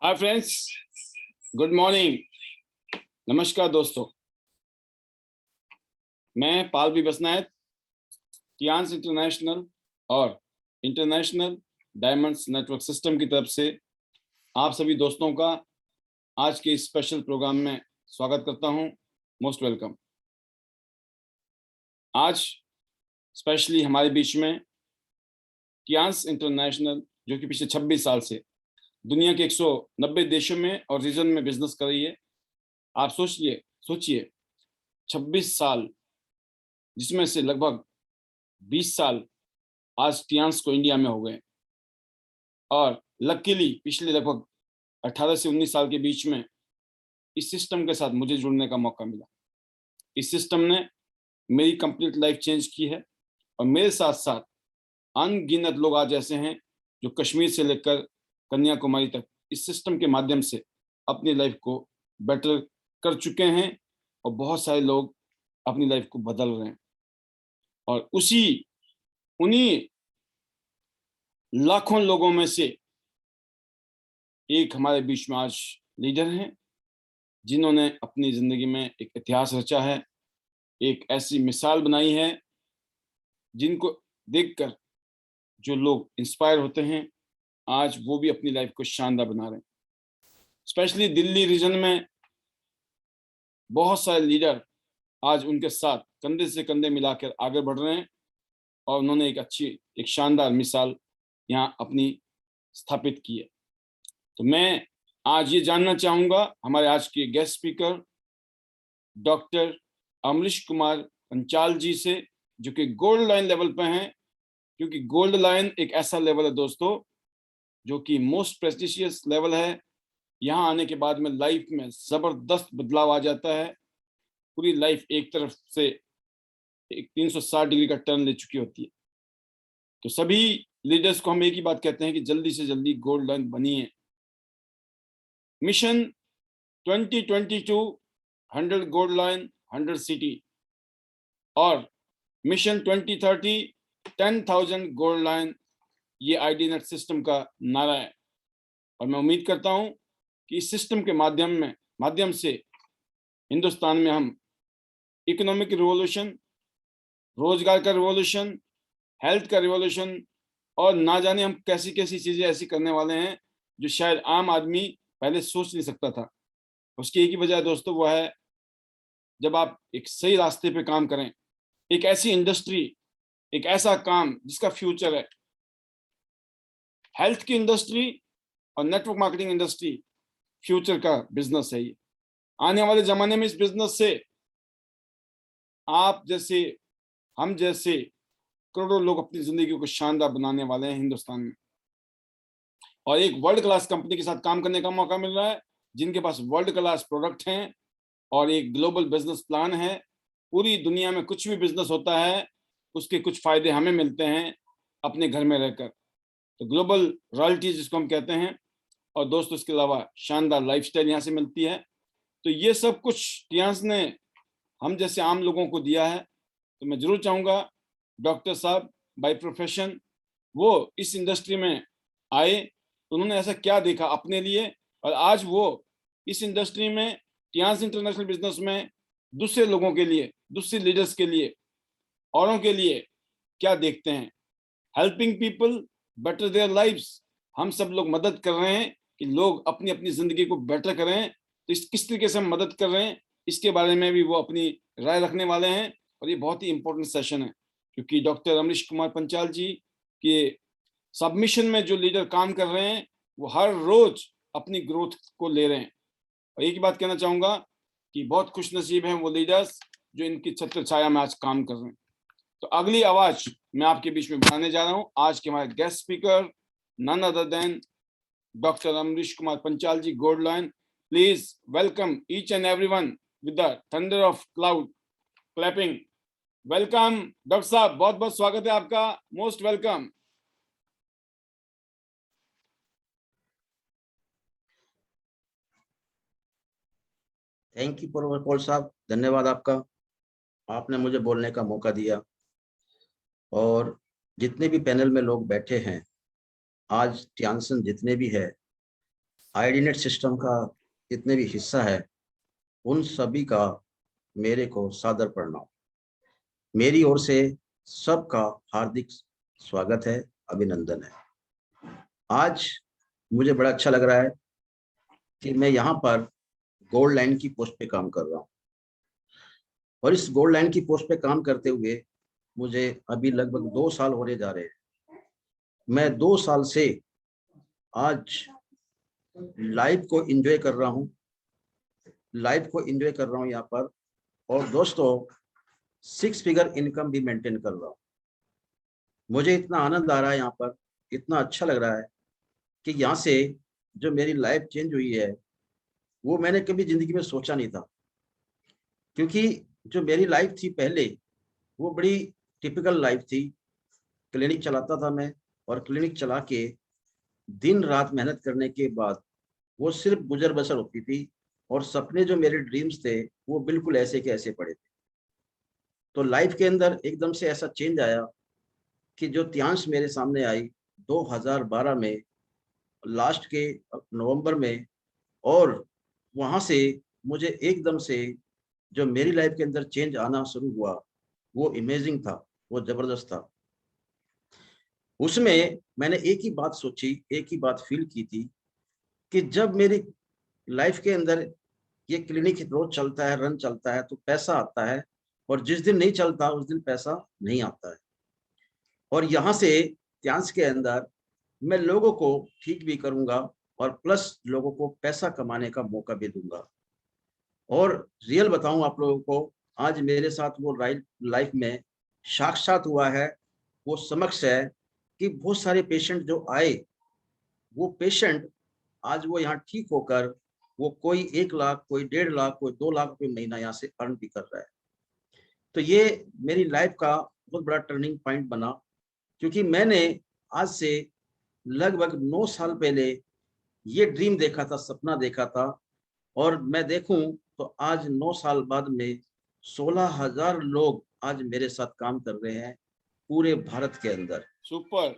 Hi friends, good morning. नमस्कार दोस्तों, मैं पाल बी बसनायत, टियांस इंटरनेशनल और इंटरनेशनल डायमंड्स नेटवर्क सिस्टम की तरफ से आप सभी दोस्तों का आज के इस स्पेशल प्रोग्राम में स्वागत करता हूं। Most welcome. आज स्पेशली हमारे बीच में टियांस इंटरनेशनल, जो कि पिछले 26 साल से दुनिया के 190 देशों में और रीजन में बिजनेस कर रही है। आप सोचिए 26 साल, जिसमें से लगभग 20 साल आज टियांस को इंडिया में हो गए, और लकीली पिछले लगभग 18 से 19 साल के बीच में इस सिस्टम के साथ मुझे जुड़ने का मौका मिला। इस सिस्टम ने मेरी कंप्लीट लाइफ चेंज की है, और मेरे साथ साथ अनगिनत लोग आज ऐसे हैं जो कश्मीर से लेकर कन्याकुमारी तक इस सिस्टम के माध्यम से अपनी लाइफ को बेटर कर चुके हैं, और बहुत सारे लोग अपनी लाइफ को बदल रहे हैं। और उन्हीं लाखों लोगों में से एक हमारे बीच में आज लीडर हैं, जिन्होंने अपनी जिंदगी में एक इतिहास रचा है, एक ऐसी मिसाल बनाई है जिनको देखकर जो लोग इंस्पायर होते हैं, आज वो भी अपनी लाइफ को शानदार बना रहे हैं। स्पेशली दिल्ली रीजन में बहुत सारे लीडर आज उनके साथ कंधे से कंधे मिलाकर आगे बढ़ रहे हैं, और उन्होंने एक शानदार मिसाल यहाँ अपनी स्थापित की है। तो मैं आज ये जानना चाहूंगा हमारे आज के guest speaker doctor Amrish Kumar Panchal ji से, जो कि गोल्ड लाइन लेवल पे हैं, क्योंकि गोल्ड लाइन एक ऐसा लेवल है दोस्तों जो कि मोस्ट प्रेस्टिशियस लेवल है। यहाँ आने के बाद में लाइफ में जबरदस्त बदलाव आ जाता है। पूरी लाइफ एक तरफ से एक 360 डिग्री का टर्न ले चुकी होती है। तो सभी लीडर्स को हम एक ही बात कहते हैं कि जल्दी से जल्दी गोल्ड लाइन बनिए। मिशन 2022 100 गोल्ड लाइन 100 सिटी, और मिशन 2030 10,000 गोल्ड लाइन, ये आईडी नेट सिस्टम का नारा है। और मैं उम्मीद करता हूं कि इस सिस्टम के माध्यम से हिंदुस्तान में हम इकोनॉमिक रिवॉल्यूशन, रोजगार का रिवॉल्यूशन, हेल्थ का रिवॉल्यूशन, और ना जाने हम कैसी कैसी चीजें ऐसी करने वाले हैं जो शायद आम आदमी पहले सोच नहीं सकता था। उसकी एक ही वजह दोस्तों, वो है जब आप एक सही रास्ते पे काम करें, एक ऐसी इंडस्ट्री, एक ऐसा काम जिसका फ्यूचर है। हेल्थ की इंडस्ट्री और नेटवर्क मार्केटिंग इंडस्ट्री फ्यूचर का बिजनेस है। ये आने वाले जमाने में इस बिजनेस से आप जैसे, हम जैसे करोड़ों लोग अपनी जिंदगी को शानदार बनाने वाले हैं हिंदुस्तान में, और एक वर्ल्ड क्लास कंपनी के साथ काम करने का मौका मिल रहा है, जिनके पास वर्ल्ड क्लास प्रोडक्ट हैं और एक ग्लोबल बिजनेस प्लान है। पूरी दुनिया में कुछ भी बिजनेस होता है, उसके कुछ फायदे हमें मिलते हैं अपने घर में रहकर। तो ग्लोबल रॉयल्टीज जिसको हम कहते हैं, और दोस्तों इसके अलावा शानदार लाइफस्टाइल यहाँ से मिलती है। तो ये सब कुछ टियांस ने हम जैसे आम लोगों को दिया है। तो मैं जरूर चाहूँगा डॉक्टर साहब बाय प्रोफेशन वो इस इंडस्ट्री में आए, तो उन्होंने ऐसा क्या देखा अपने लिए, और आज वो इस इंडस्ट्री में टियांस इंटरनेशनल बिजनेस में दूसरे लोगों के लिए, दूसरे लीडर्स के लिए, औरों के लिए क्या देखते हैं। Helping people better their lives, हम सब लोग मदद कर रहे हैं कि लोग अपनी अपनी जिंदगी को बेटर करें। तो इस किस तरीके से हम मदद कर रहे हैं, इसके बारे में भी वो अपनी राय रखने वाले हैं। और ये बहुत ही इंपॉर्टेंट सेशन है, क्योंकि डॉक्टर अमरीश कुमार पंचाल जी के सबमिशन में जो लीडर काम कर रहे हैं, वो हर रोज अपनी ग्रोथ को ले रहे हैं। और एक ही बात कहना चाहूंगा कि बहुत खुश नसीब हैं वो लीडर्स जो इनकी छत्र छाया में आज काम कर रहे हैं। तो अगली आवाज मैं आपके बीच में बढ़ाने जा रहा हूं आज के हमारे guest speaker, none other than doctor Amrish Kumar Panchal ji, gold line. Please welcome each and everyone with the thunder of cloud clapping. Welcome doctor साहब, बहुत बहुत स्वागत है आपका, most welcome. Thank you Paul साहब, धन्यवाद आपका। आपने मुझे बोलने का मौका दिया। और जितने भी पैनल में लोग बैठे हैं, आज टियानसन जितने भी है, आईडीनेट सिस्टम का जितने भी हिस्सा है, उन सभी का मेरे को सादर प्रणाम। मेरी ओर से सबका हार्दिक स्वागत है, अभिनंदन है। आज मुझे बड़ा अच्छा लग रहा है कि मैं यहाँ पर गोल्ड लाइन की पोस्ट पे काम कर रहा हूँ, और इस गोल्ड लाइन की पोस्ट पे काम करते हुए मुझे अभी लगभग 2 साल होने जा रहे हैं। मैं 2 साल से आज लाइफ को एंजॉय कर रहा हूँ, यहाँ पर। और दोस्तों, 6 फिगर इनकम भी मेंटेन कर रहा हूँ। मुझे इतना आनंद आ रहा है यहाँ पर, इतना अच्छा लग रहा है कि यहाँ से जो मेरी लाइफ चेंज हुई है वो मैंने कभी जिंदगी में सोचा नहीं था। क्योंकि जो मेरी लाइफ थी पहले, वो बड़ी टिपिकल लाइफ थी। क्लिनिक चलाता था मैं, और क्लिनिक चला के दिन रात मेहनत करने के बाद वो सिर्फ गुजर बसर होती थी, और सपने जो मेरे ड्रीम्स थे वो बिल्कुल ऐसे के ऐसे पड़े थे। तो लाइफ के अंदर एकदम से ऐसा चेंज आया कि जो त्यांश मेरे सामने आई 2012 में, लास्ट के नवंबर में, और वहां से मुझे एकदम से जो मेरी लाइफ के अंदर चेंज आना शुरू हुआ, वो इमेजिंग था, वो जबरदस्त था। उसमें मैंने एक ही बात सोची, एक ही बात फील की थी कि जब मेरी लाइफ के अंदर ये क्लिनिक रोज चलता है, रन चलता है, तो पैसा आता है, और जिस दिन नहीं चलता उस दिन पैसा नहीं आता है। और यहाँ से त्यांश के अंदर मैं लोगों को ठीक भी करूंगा, और प्लस लोगों को पैसा कमाने का मौका भी दूंगा। और रियल बताऊं आप लोगों को, आज मेरे साथ वो लाइफ में साक्षात हुआ है, वो समक्ष है कि बहुत सारे पेशेंट जो आए, वो पेशेंट आज वो यहाँ ठीक होकर वो कोई 1 लाख, कोई 1.5 लाख, कोई 2 लाख रुपए महीना यहाँ से अर्न भी कर रहा है। तो ये मेरी लाइफ का बहुत बड़ा टर्निंग पॉइंट बना, क्योंकि मैंने आज से लगभग 9 साल पहले ये ड्रीम देखा था, सपना देखा था, और मैं देखूं तो आज 9 साल बाद में 16,000 लोग आज मेरे साथ काम कर रहे हैं पूरे भारत के अंदर। सुपर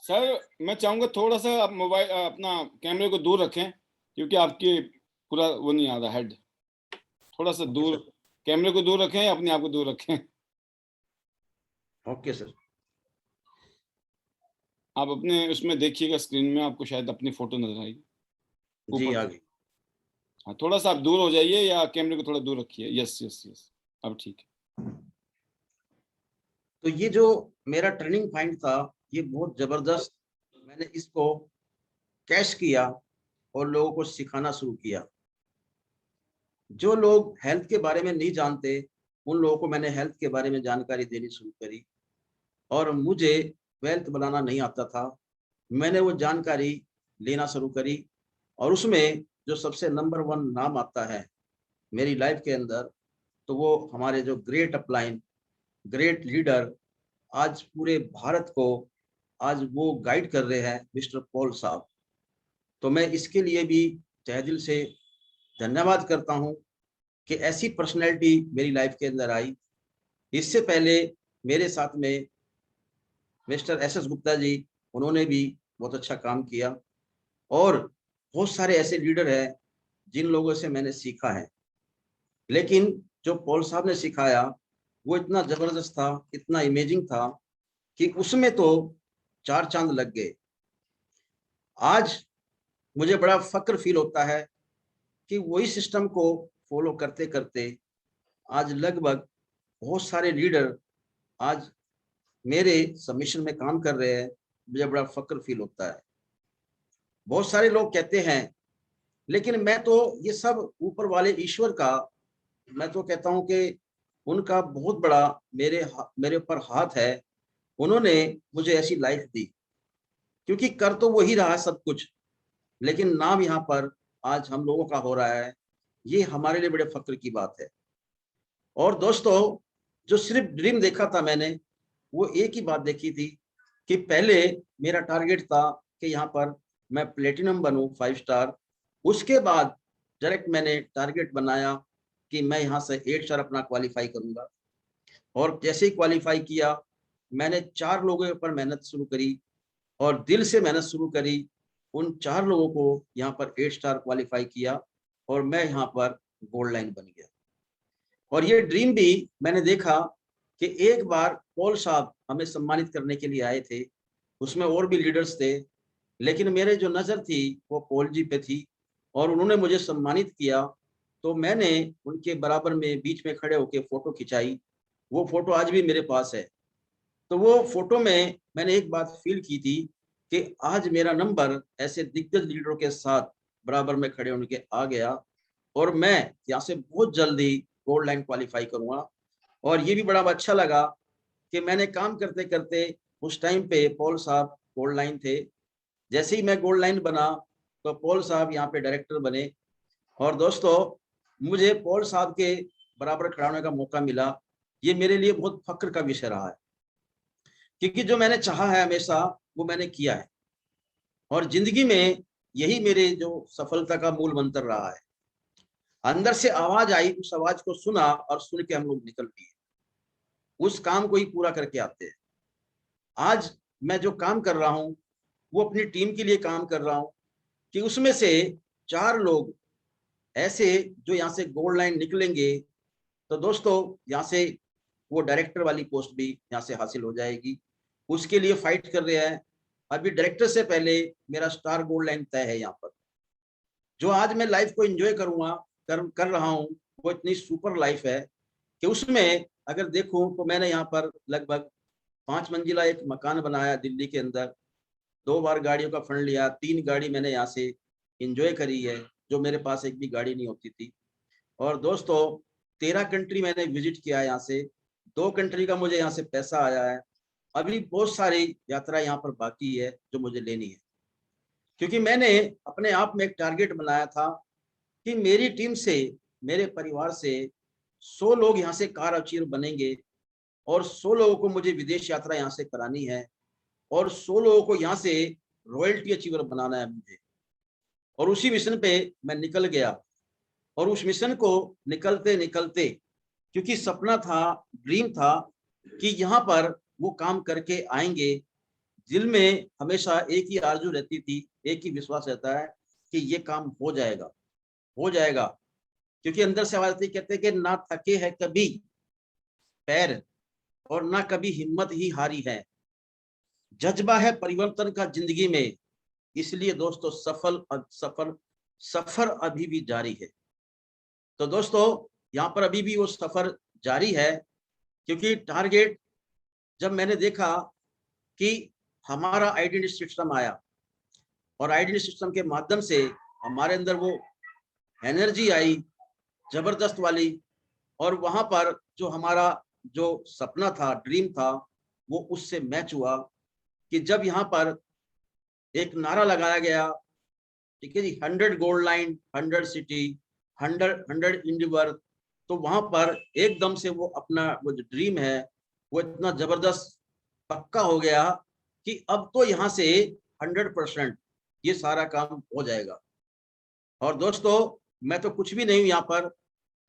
सर, मैं चाहूंगा थोड़ा सा आप मोबाइल अपना कैमरे को दूर रखें, क्योंकि आपके पूरा वो नहीं आ रहा हेड। थोड़ा सा दूर, कैमरे को दूर रखें, अपने आप को दूर रखें। Okay sir. आप अपने उसमें देखिएगा, स्क्रीन में आपको शायद अपनी फोटो नजर आएगी जी, ऊपर। आगे। हाँ, थोड़ा सा आप दूर हो जाइए, या कैमरे को थोड़ा दूर रखिए। यस यस यस, अब ठीक है। तो ये जो मेरा टर्निंग पॉइंट था, ये बहुत जबरदस्त, मैंने इसको कैश किया और लोगों को सिखाना शुरू किया। जो लोग हेल्थ के बारे में नहीं जानते, उन लोगों को मैंने हेल्थ के बारे में जानकारी देनी शुरू करी। और मुझे वेल्थ बनाना नहीं आता था, मैंने वो जानकारी लेना शुरू करी। और उसमें जो सबसे नंबर 1 नाम आता है मेरी लाइफ के अंदर, तो वो हमारे जो ग्रेट अपलाइन, ग्रेट लीडर, आज पूरे भारत को आज वो गाइड कर रहे हैं, मिस्टर पॉल साहब। तो मैं इसके लिए भी तहे दिल से धन्यवाद करता हूं कि ऐसी पर्सनैलिटी मेरी लाइफ के अंदर आई। इससे पहले मेरे साथ में मिस्टर एस गुप्ता जी, उन्होंने भी बहुत अच्छा काम किया। और बहुत सारे ऐसे लीडर हैं जिन लोगों से मैंने सीखा है, लेकिन जो पॉल साहब ने सिखाया वो इतना जबरदस्त था, इतना इमेजिंग था कि उसमें तो 4 चांद लग गए। आज मुझे बड़ा फक्र फील होता है कि वही सिस्टम को फॉलो करते करते आज लगभग बहुत सारे लीडर आज मेरे सबमिशन में काम कर रहे हैं। मुझे बड़ा फक्र फील होता है। बहुत सारे लोग कहते हैं, लेकिन मैं तो ये सब ऊपर वाले ईश्वर का, मैं तो कहता हूं कि उनका बहुत बड़ा मेरे ऊपर हाथ है। उन्होंने मुझे ऐसी लाइफ दी, क्योंकि कर तो वही रहा सब कुछ, लेकिन नाम यहाँ पर आज हम लोगों का हो रहा है। ये हमारे लिए बड़े फक्र की बात है। और दोस्तों, जो सिर्फ ड्रीम देखा था मैंने, वो एक ही बात देखी थी कि पहले मेरा टारगेट था कि यहाँ पर मैं प्लेटिनम बनूं, 5 स्टार। उसके बाद डायरेक्ट मैंने टारगेट बनाया कि मैं यहाँ से 8 स्टार अपना क्वालिफाई करूंगा। और जैसे ही क्वालिफाई किया, मैंने 4 लोगों पर मेहनत शुरू करी और दिल से मेहनत शुरू करी। उन 4 लोगों को यहाँ पर 8 स्टार क्वालिफाई किया और मैं यहाँ पर गोल्ड लाइन बन गया। और ये ड्रीम भी मैंने देखा कि एक बार पॉल साहब हमें सम्मानित करने के लिए आए थे, उसमें और भी लीडर्स थे, लेकिन मेरे जो नज़र थी वो पॉल जी पे थी और उन्होंने मुझे सम्मानित किया। तो मैंने उनके बराबर में बीच में खड़े होकर फोटो खिंचाई। वो फोटो आज भी मेरे पास है। तो वो फोटो में मैंने एक बात फील की थी कि आज मेरा नंबर ऐसे दिग्गज लीडरों के साथ बराबर में खड़े होने के आ गया और मैं यहाँ से बहुत जल्दी गोल्ड लाइन क्वालिफाई करूंगा। और ये भी बड़ा अच्छा लगा कि मैंने काम करते करते उस टाइम पे पॉल साहब गोल्ड लाइन थे। जैसे ही मैं गोल्ड लाइन बना तो पॉल साहब यहाँ पे डायरेक्टर बने। और दोस्तों, मुझे पॉल साहब के बराबर खड़ा होने का मौका मिला, ये मेरे लिए बहुत फक्र का विषय रहा है, क्योंकि जो मैंने चाहा है हमेशा वो मैंने किया है। और जिंदगी में यही मेरे जो सफलता का मूल मंत्र रहा है। अंदर से आवाज आई, उस आवाज को सुना और सुन के हम लोग निकल दिए, उस काम को ही पूरा करके आते हैं। आज मैं जो काम कर रहा हूँ वो अपनी टीम के लिए काम कर रहा हूँ कि उसमें से 4 लोग ऐसे जो यहाँ से गोल्ड लाइन निकलेंगे। तो दोस्तों, यहाँ से वो डायरेक्टर वाली पोस्ट भी यहाँ से हासिल हो जाएगी, उसके लिए फाइट कर रहे हैं। अभी डायरेक्टर से पहले मेरा स्टार गोल्ड लाइन तय है। यहाँ पर जो आज मैं लाइफ को एंजॉय करूंगा कर रहा हूँ, वो इतनी सुपर लाइफ है कि उसमें अगर देखूं तो मैंने यहाँ पर लगभग 5 मंजिला एक मकान बनाया दिल्ली के अंदर, 2 बार गाड़ियों का फंड लिया, 3 गाड़ी मैंने यहाँ से एंजॉय करी है, जो मेरे पास एक भी गाड़ी नहीं होती थी। और दोस्तों, 13 कंट्री मैंने विजिट किया है यहाँ से, 2 कंट्री का मुझे यहाँ से पैसा आया है। अभी बहुत सारी यात्रा यहाँ पर बाकी है जो मुझे लेनी है, क्योंकि मैंने अपने आप में एक टारगेट बनाया था कि मेरी टीम से, मेरे परिवार से 100 लोग यहाँ से कार अचीवर बनेंगे और 100 लोगों को मुझे विदेश यात्रा यहाँ से करानी है और 100 लोगों को यहाँ से रॉयल्टी अचीवर बनाना है मुझे। और उसी मिशन पे मैं निकल गया। और उस मिशन को निकलते निकलते, क्योंकि सपना था, ड्रीम था कि यहाँ पर वो काम करके आएंगे, दिल में हमेशा एक ही आरजू रहती थी, एक ही विश्वास रहता है कि ये काम हो जाएगा, हो जाएगा। क्योंकि अंदर से आवाज आती, कहते कि ना थके है कभी पैर और ना कभी हिम्मत ही हारी है, जज्बा है परिवर्तन का जिंदगी में, इसलिए दोस्तों सफर अभी भी जारी है। तो दोस्तों, यहाँ पर अभी भी वो सफर जारी है, क्योंकि टारगेट जब मैंने देखा कि हमारा आइडेंटिटी सिस्टम आया और आइडेंटिटी सिस्टम के माध्यम से हमारे अंदर वो एनर्जी आई जबरदस्त वाली, और वहां पर जो हमारा जो सपना था, ड्रीम था, वो उससे मैच हुआ कि जब यहाँ पर एक नारा लगाया गया, ठीक है जी, 100 गोल्ड लाइन, 100 सिटी, 100 इंडिवर्थ। तो वहां पर एकदम से वो अपना वो जो ड्रीम है वो इतना जबरदस्त पक्का हो गया कि अब तो यहाँ से 100% ये सारा काम हो जाएगा। और दोस्तों, मैं तो कुछ भी नहीं हूं यहाँ पर,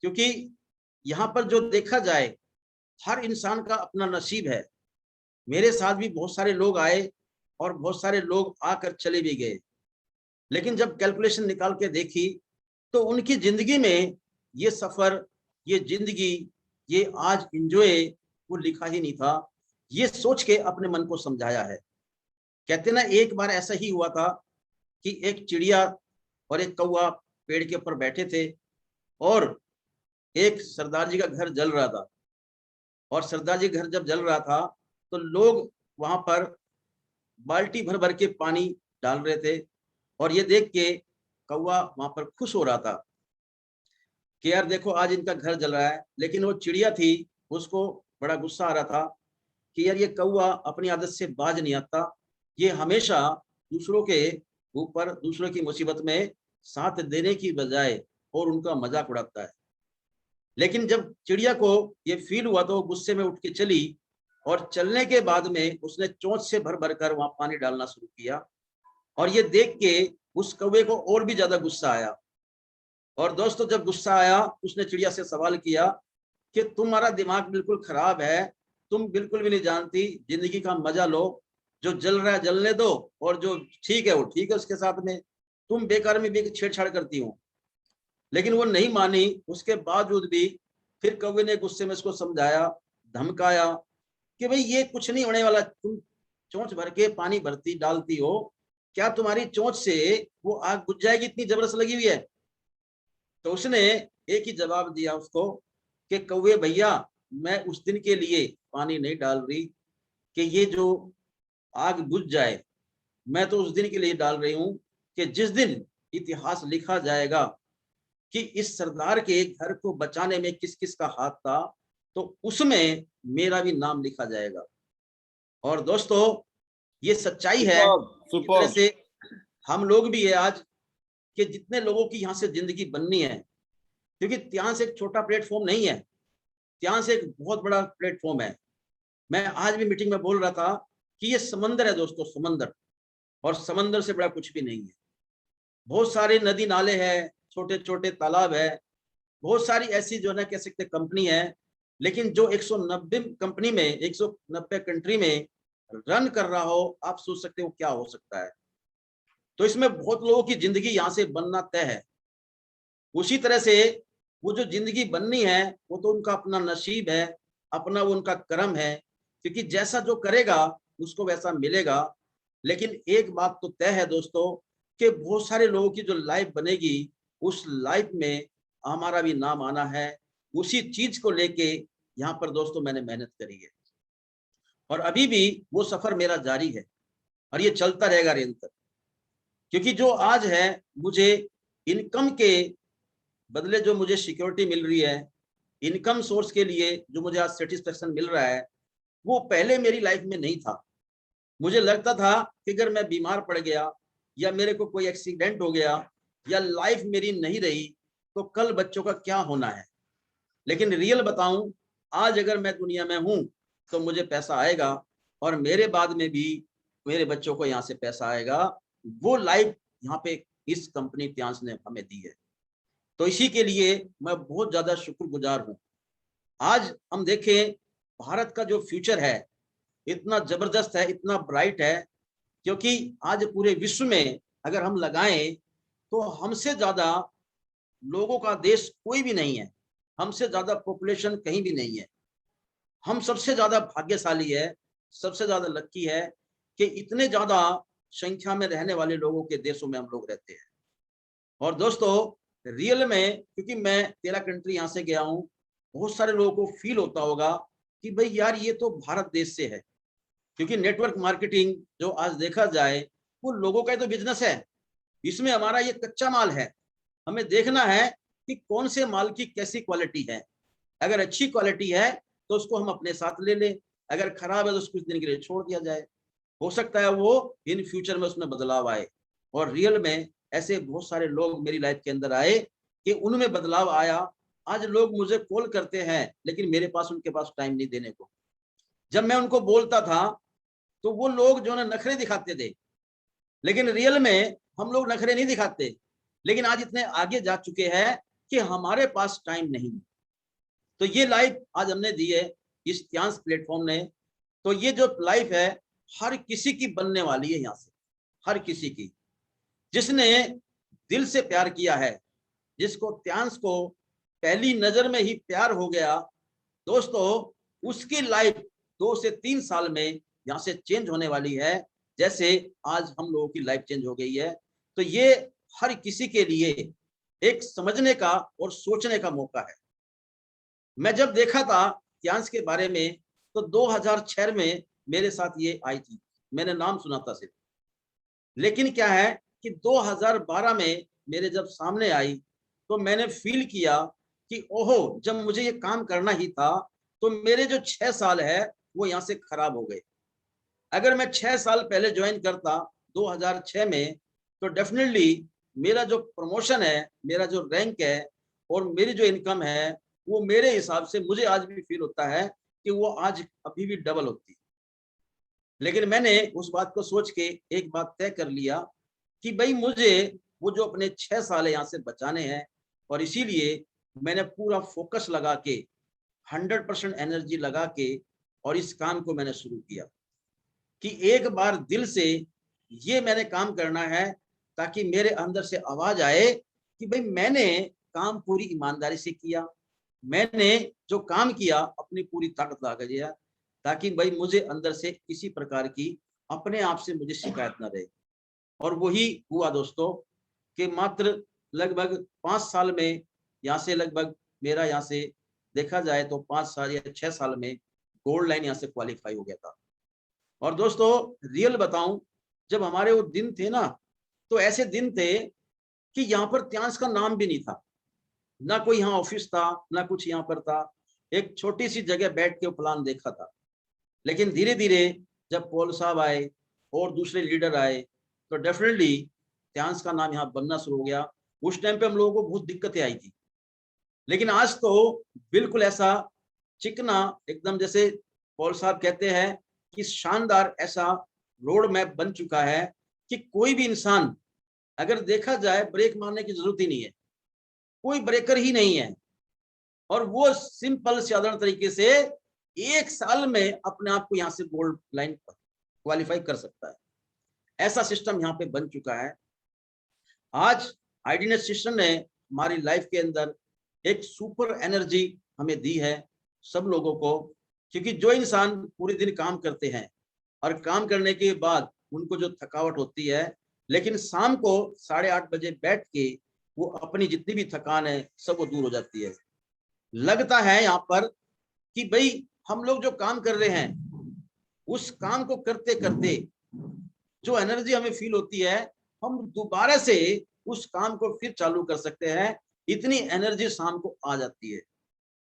क्योंकि यहाँ पर जो देखा जाए हर इंसान का अपना नसीब है। मेरे साथ भी बहुत सारे लोग आए और बहुत सारे लोग आकर चले भी गए, लेकिन जब कैलकुलेशन निकाल के देखी तो उनकी जिंदगी में ये सफर, ये जिंदगी, ये आज इंजॉय वो लिखा ही नहीं था। ये सोच के अपने मन को समझाया है। कहते ना, एक बार ऐसा ही हुआ था कि एक चिड़िया और एक कौवा पेड़ के ऊपर बैठे थे और एक सरदार जी का घर जल रहा था। और सरदार जी घर जब जल रहा था तो लोग वहां पर बाल्टी भर भर के पानी डाल रहे थे और ये देख के कौवा वहां पर खुश हो रहा था कि यार देखो, आज इनका घर जल रहा है। लेकिन वो चिड़िया थी, उसको बड़ा गुस्सा आ रहा था कि यार ये कौवा अपनी आदत से बाज नहीं आता, ये हमेशा दूसरों के ऊपर, दूसरों की मुसीबत में साथ देने की बजाय और उनका मजाक उड़ाता है। लेकिन जब चिड़िया को ये फील हुआ तो वो गुस्से में उठ के चली और चलने के बाद में उसने चोंच से भर भर कर वहां पानी डालना शुरू किया। और ये देख के उस कौवे को और भी ज्यादा गुस्सा आया। और दोस्तों, जब गुस्सा आया उसने चिड़िया से सवाल किया कि तुम्हारा दिमाग बिल्कुल खराब है, तुम बिल्कुल भी नहीं जानती, जिंदगी का मजा लो, जो जल रहा है जलने दो, और जो ठीक है वो ठीक है उसके साथ में, तुम बेकार में भी छेड़छाड़ करती हो। लेकिन वो नहीं मानी, उसके बावजूद भी फिर कौवे ने गुस्से में इसको समझाया, धमकाया कि भाई ये कुछ नहीं होने वाला, तुम चोंच भर के पानी भरती डालती हो, क्या तुम्हारी चोंच से वो आग बुझ जाएगी, इतनी जबरदस्त लगी हुई है। तो उसने एक ही जवाब दिया उसको कि कौवे भैया, मैं उस दिन के लिए पानी नहीं डाल रही कि ये जो आग बुझ जाए, मैं तो उस दिन के लिए डाल रही हूं कि जिस दिन इतिहास लिखा जाएगा कि इस सरदार के घर को बचाने में किस किस का हाथ था, तो उसमें मेरा भी नाम लिखा जाएगा। और दोस्तों, ये सच्चाई है। सुपर इस तरह सुपर। से हम लोग भी है आज, कि जितने लोगों की यहाँ से जिंदगी बननी है, क्योंकि त्यान से एक छोटा प्लेटफॉर्म नहीं है, त्यान से एक बहुत बड़ा प्लेटफॉर्म है। मैं आज भी मीटिंग में बोल रहा था कि ये समंदर है दोस्तों, समंदर, और समंदर से बड़ा कुछ भी नहीं है। बहुत सारे नदी नाले हैं, छोटे छोटे तालाब है, बहुत सारी ऐसी जो ना कह सकते कंपनी है, लेकिन जो 190 कंपनी में 190 कंट्री में रन कर रहा हो, आप सोच सकते हो क्या हो सकता है। तो इसमें बहुत लोगों की जिंदगी यहाँ से बनना तय है। उसी तरह से वो जो जिंदगी बननी है वो तो उनका अपना नसीब है, अपना वो उनका कर्म है, क्योंकि जैसा जो करेगा उसको वैसा मिलेगा। लेकिन एक बात तो तय है दोस्तों, कि बहुत सारे लोगों की जो लाइफ बनेगी, उस लाइफ में हमारा भी नाम आना है। उसी चीज को लेके यहाँ पर दोस्तों मैंने मेहनत करी है, और अभी भी वो सफर मेरा जारी है, और ये चलता रहेगा निरंतर। क्योंकि जो आज है, मुझे इनकम के बदले जो मुझे सिक्योरिटी मिल रही है, इनकम सोर्स के लिए जो मुझे आज सेटिस्फेक्शन मिल रहा है, वो पहले मेरी लाइफ में नहीं था। मुझे लगता था कि अगर मैं बीमार पड़ गया, या मेरे को कोई एक्सीडेंट हो गया, या लाइफ मेरी नहीं रही, तो कल बच्चों का क्या होना है। लेकिन रियल बताऊं, आज अगर मैं दुनिया में हूं तो मुझे पैसा आएगा, और मेरे बाद में भी मेरे बच्चों को यहाँ से पैसा आएगा। वो लाइफ यहाँ पे इस कंपनी त्यांश ने हमें दी है। तो इसी के लिए मैं बहुत ज्यादा शुक्रगुजार हूँ। आज हम देखें, भारत का जो फ्यूचर है इतना जबरदस्त है, इतना ब्राइट है, क्योंकि आज पूरे विश्व में अगर हम लगाएं तो हमसे ज्यादा लोगों का देश कोई भी नहीं है, हमसे ज्यादा पॉपुलेशन कहीं भी नहीं है। हम सबसे ज्यादा भाग्यशाली है, सबसे ज्यादा लक्की है कि इतने ज्यादा संख्या में रहने वाले लोगों के देशों में हम लोग रहते हैं। और दोस्तों, रियल में क्योंकि मैं 13 कंट्री यहाँ से गया हूँ, बहुत सारे लोगों को फील होता होगा कि भाई यार ये तो भारत देश से है, क्योंकि नेटवर्क मार्केटिंग जो आज देखा जाए वो लोगों का ही तो बिजनेस है। इसमें हमारा ये कच्चा माल है, हमें देखना है कि कौन से माल की कैसी क्वालिटी है। अगर अच्छी क्वालिटी है तो उसको हम अपने साथ ले लें, अगर खराब है तो उसको कुछ दिन के लिए छोड़ दिया जाए। हो सकता है वो इन फ्यूचर में उसमें बदलाव आए, और रियल में ऐसे बहुत सारे लोग मेरी लाइफ के अंदर आए कि उनमें बदलाव आया। आज लोग मुझे कॉल करते हैं, लेकिन मेरे पास उनके पास टाइम नहीं देने को। जब मैं उनको बोलता था तो वो लोग जो है नखरे दिखाते थे, लेकिन रियल में हम लोग नखरे नहीं दिखाते। लेकिन आज इतने आगे जा चुके हैं कि हमारे पास टाइम नहीं। तो ये लाइफ आज हमने दी है इस त्यांश प्लेटफॉर्म ने। तो ये जो लाइफ है हर किसी की बनने वाली है, यहाँ से हर किसी की, जिसने दिल से प्यार किया है, जिसको त्यांश को पहली नजर में ही प्यार हो गया, दोस्तों उसकी लाइफ 2 से 3 साल में यहाँ से चेंज होने वाली है, जैसे आज हम लोगों की लाइफ चेंज हो गई है। तो ये हर किसी के लिए एक समझने का और सोचने का मौका है। मैं जब देखा था त्यांश के बारे में, तो 2006 में मेरे साथ ये आई थी, मैंने नाम सुना था सिर्फ। लेकिन क्या है कि 2012 में मेरे जब सामने आई, तो मैंने फील किया कि ओहो, जब मुझे ये काम करना ही था तो मेरे जो 6 साल है वो यहाँ से खराब हो गए। अगर मैं 6 साल पहले ज्वाइन करता 2006 में, तो डेफिनेटली मेरा जो प्रमोशन है, मेरा जो रैंक है, और मेरी जो इनकम है, वो मेरे हिसाब से मुझे आज भी फील होता है कि वो आज अभी भी डबल होती। लेकिन मैंने उस बात को सोच के एक बात तय कर लिया कि भाई मुझे वो जो अपने 6 साल यहाँ से बचाने हैं, और इसीलिए मैंने पूरा फोकस लगा के 100% एनर्जी लगा के और इस काम को मैंने शुरू किया कि एक बार दिल से ये मैंने काम करना है, ताकि मेरे अंदर से आवाज आए कि भाई मैंने काम पूरी ईमानदारी से किया, मैंने जो काम किया अपनी पूरी ताकत लगा दिया, ताकि भाई मुझे अंदर से किसी प्रकार की अपने आप से मुझे शिकायत न रहे। और वही हुआ दोस्तों कि मात्र लगभग 5 साल में, यहाँ से लगभग मेरा यहाँ से देखा जाए तो 5 साल या 6 साल में गोल्ड लाइन यहाँ से क्वालिफाई हो गया था। और दोस्तों रियल बताऊं, जब हमारे वो दिन थे ना, तो ऐसे दिन थे कि यहाँ पर त्यांश का नाम भी नहीं था, ना कोई यहाँ ऑफिस था, ना कुछ यहाँ पर था। एक छोटी सी जगह बैठ के वो प्लान देखा था। लेकिन धीरे धीरे जब पॉल साहब आए और दूसरे लीडर आए, तो डेफिनेटली त्यांश का नाम यहाँ बनना शुरू हो गया। उस टाइम पे हम लोगों को बहुत दिक्कतें आई थी, लेकिन आज तो बिल्कुल ऐसा चिकना एकदम, जैसे पॉल साहब कहते हैं कि शानदार ऐसा रोड मैप बन चुका है कि कोई भी इंसान अगर देखा जाए ब्रेक मारने की जरूरत ही नहीं है, कोई ब्रेकर ही नहीं है, और वो सिंपल साधारण तरीके से 1 साल में अपने आप को यहाँ से गोल्ड लाइन क्वालिफाई कर सकता है। ऐसा सिस्टम यहाँ पे बन चुका है। आज आईडीनेट सिस्टम ने हमारी लाइफ के अंदर एक सुपर एनर्जी हमें दी है सब लोगों को, क्योंकि जो इंसान पूरे दिन काम करते हैं और काम करने के बाद उनको जो थकावट होती है, लेकिन शाम को 8:30 बजे बैठ के वो अपनी जितनी भी थकान है सब वो दूर हो जाती है। लगता है यहाँ पर कि भाई हम लोग जो काम कर रहे हैं उस काम को करते करते जो एनर्जी हमें फील होती है, हम दोबारा से उस काम को फिर चालू कर सकते हैं, इतनी एनर्जी शाम को आ जाती है।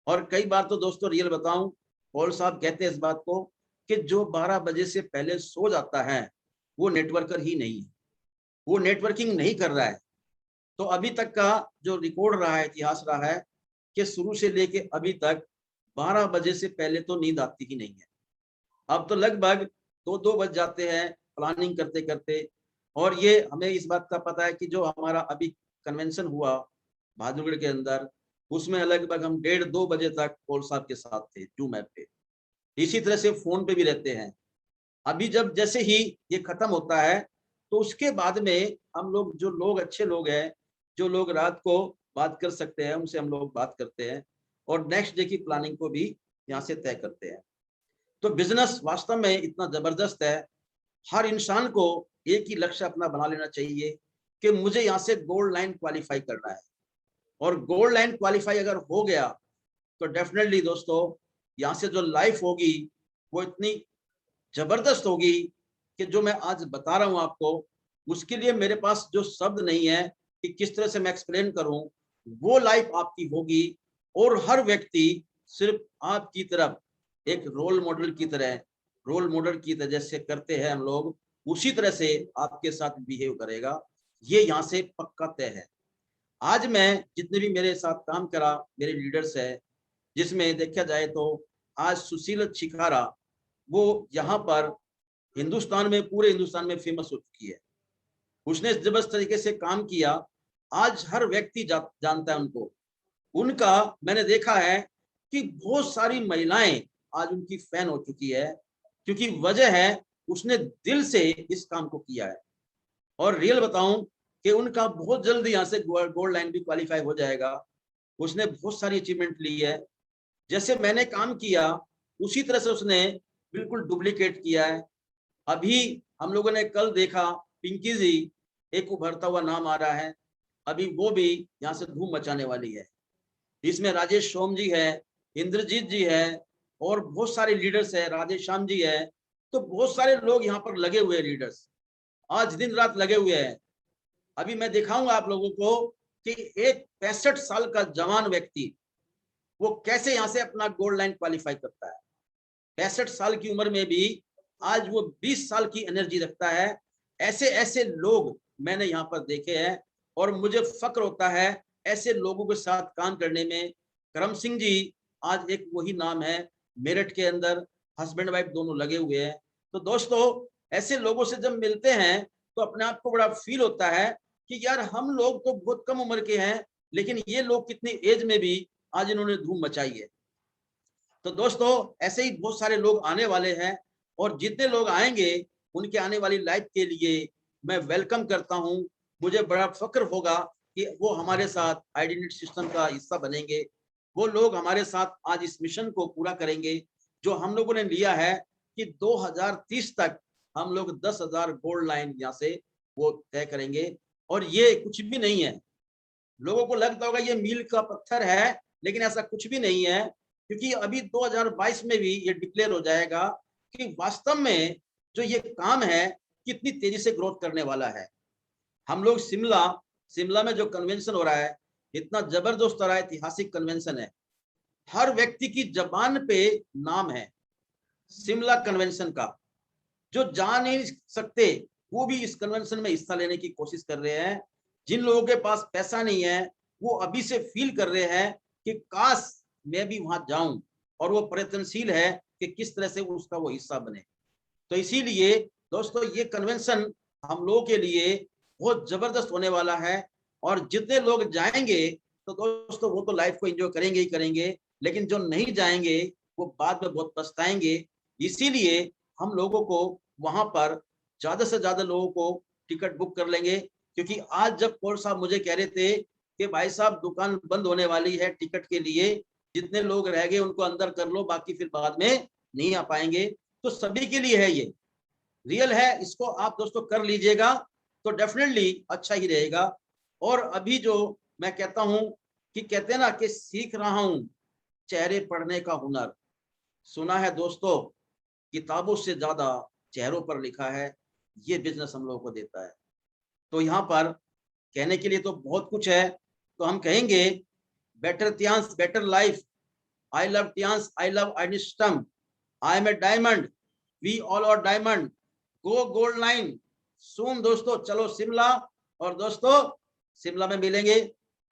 और कई बार तो दोस्तों रियल बताऊं, पॉल साहब कहते हैं इस बात को कि जो 12 बजे से पहले सो जाता है वो नेटवर्कर ही नहीं है, वो नेटवर्किंग नहीं कर रहा है। तो अभी तक का जो रिकॉर्ड रहा है, इतिहास रहा है कि शुरू से लेके अभी तक 12 बजे से पहले तो नींद आती ही नहीं है। अब तो लगभग 2-2 बज जाते हैं प्लानिंग करते करते। और ये हमें इस बात का पता है कि जो हमारा अभी कन्वेंशन हुआ बहादुरगढ़ के अंदर, उसमें लगभग हम 1:30-2 बजे तक पॉल साहब के साथ थे जूम ऐप पे। इसी तरह से फोन पे भी रहते हैं। अभी जब जैसे ही ये खत्म होता है तो उसके बाद में हम लोग, जो लोग अच्छे लोग हैं, जो लोग रात को बात कर सकते हैं, उनसे हम लोग बात करते हैं और नेक्स्ट डे की प्लानिंग को भी यहाँ से तय करते हैं। तो बिजनेस वास्तव में इतना जबरदस्त है, हर इंसान को एक ही लक्ष्य अपना बना लेना चाहिए कि मुझे यहाँ से गोल्ड लाइन क्वालिफाई करना है। और गोल्ड लाइन क्वालिफाई अगर हो गया तो डेफिनेटली दोस्तों यहाँ से जो लाइफ होगी वो इतनी जबरदस्त होगी कि जो मैं आज बता रहा हूँ आपको, उसके लिए मेरे पास जो शब्द नहीं है कि किस तरह से मैं एक्सप्लेन करूं। वो लाइफ आपकी होगी और हर व्यक्ति सिर्फ आपकी तरफ एक रोल मॉडल की तरह जैसे करते हैं हम लोग, उसी तरह से आपके साथ बिहेव करेगा। ये यहाँ से पक्का तय है। आज मैं जितने भी मेरे साथ काम करा मेरे लीडर्स है, जिसमें देखा जाए तो आज सुशील छिकारा, वो यहाँ पर हिंदुस्तान में, पूरे हिंदुस्तान में फेमस हो चुकी है। उसने जबरदस्त तरीके से काम किया, आज हर व्यक्ति जानता है उनको। उनका मैंने देखा है कि बहुत सारी महिलाएं आज उनकी फैन हो चुकी है, क्योंकि वजह है उसने दिल से इस काम को किया है। और रियल बताऊं कि उनका बहुत जल्दी यहाँ से गोल्ड लाइन भी क्वालिफाई हो जाएगा। उसने बहुत सारी अचीवमेंट ली है, जैसे मैंने काम किया उसी तरह से उसने बिल्कुल डुप्लीकेट किया है। अभी हम लोगों ने कल देखा पिंकी जी, एक उभरता हुआ नाम आ रहा है, अभी वो भी यहाँ से धूम मचाने वाली है। इसमें राजेश सोम जी है, इंद्रजीत जी है और बहुत सारे लीडर्स है, राजेश श्याम जी है। तो बहुत सारे लोग यहाँ पर लगे हुए हैं, लीडर्स आज दिन रात लगे हुए हैं। अभी मैं दिखाऊंगा आप लोगों को कि एक 65 साल का जवान व्यक्ति वो कैसे यहाँ से अपना गोल्ड लाइन क्वालिफाई करता है। 65 साल की उम्र में भी आज वो 20 साल की एनर्जी रखता है। ऐसे ऐसे लोग मैंने यहाँ पर देखे हैं और मुझे फक्र होता है ऐसे लोगों के साथ काम करने में। करम सिंह जी आज एक वही नाम है, मेरठ के अंदर हस्बैंड वाइफ दोनों लगे हुए हैं। तो दोस्तों ऐसे लोगों से जब मिलते हैं तो अपने आप को बड़ा फील होता है कि यार हम लोग तो बहुत कम उम्र के हैं, लेकिन ये लोग कितनी एज में भी आज इन्होंने धूम मचाई है। तो दोस्तों ऐसे ही बहुत सारे लोग आने वाले हैं, और जितने लोग आएंगे उनके आने वाली लाइफ के लिए मैं वेलकम करता हूं। मुझे बड़ा फक्र होगा कि वो हमारे साथ आइडेंटिटी सिस्टम का हिस्सा बनेंगे। वो लोग हमारे साथ आज इस मिशन को पूरा करेंगे जो हम लोगों ने लिया है कि 2030 तक हम लोग 10,000 गोल्ड लाइन यहाँ से वो तय करेंगे। और ये कुछ भी नहीं है। लोगों को लगता होगा ये मील का पत्थर है, लेकिन ऐसा कुछ भी नहीं है, क्योंकि अभी 2022 में भी ये डिक्लेयर हो जाएगा कि वास्तव में जो ये काम है कितनी तेजी से ग्रोथ करने वाला है। हम लोग शिमला शिमला में जो कन्वेंशन हो रहा है, इतना जबरदस्त हो रहा है, ऐतिहासिक कन्वेंशन है। हर व्यक्ति की जबान पे नाम है शिमला कन्वेंशन का। जो जा नहीं सकते वो भी इस कन्वेंशन में हिस्सा लेने की कोशिश कर रहे हैं। जिन लोगों के पास पैसा नहीं है वो अभी से फील कर रहे हैं कि काश मैं भी वहां जाऊं, और वो प्रयत्नशील है कि किस तरह से उसका वो हिस्सा बने। तो इसीलिए दोस्तों ये कन्वेंशन हम लोगों के लिए बहुत जबरदस्त होने वाला है। और जितने लोग जाएंगे तो दोस्तों वो तो लाइफ को एंजॉय करेंगे ही करेंगे, लेकिन जो नहीं जाएंगे वो बाद में बहुत पछताएंगे। इसीलिए हम लोगों को वहां पर ज्यादा से ज्यादा लोगों को टिकट बुक कर लेंगे, क्योंकि आज जब कौर साहब मुझे कह रहे थे कि भाई साहब दुकान बंद होने वाली है टिकट के लिए, जितने लोग रह गए उनको अंदर कर लो, बाकी फिर बाद में नहीं आ पाएंगे। तो सभी के लिए है, ये रियल है, इसको आप दोस्तों कर लीजिएगा तो डेफिनेटली अच्छा ही रहेगा। और अभी जो मैं कहता हूं कि कहते हैं ना कि सीख रहा हूं चेहरे पढ़ने का हुनर। सुना है दोस्तों किताबों से ज्यादा चेहरों पर लिखा है, ये बिजनेस हम लोगों को देता है। तो यहाँ पर कहने के लिए तो बहुत कुछ है। तो हम कहेंगे better Tiens better life, I love Tiens, I love ID system, I am a diamond, we all are diamond, go gold line soon. दोस्तों चलो शिमला, और दोस्तों शिमला में मिलेंगे।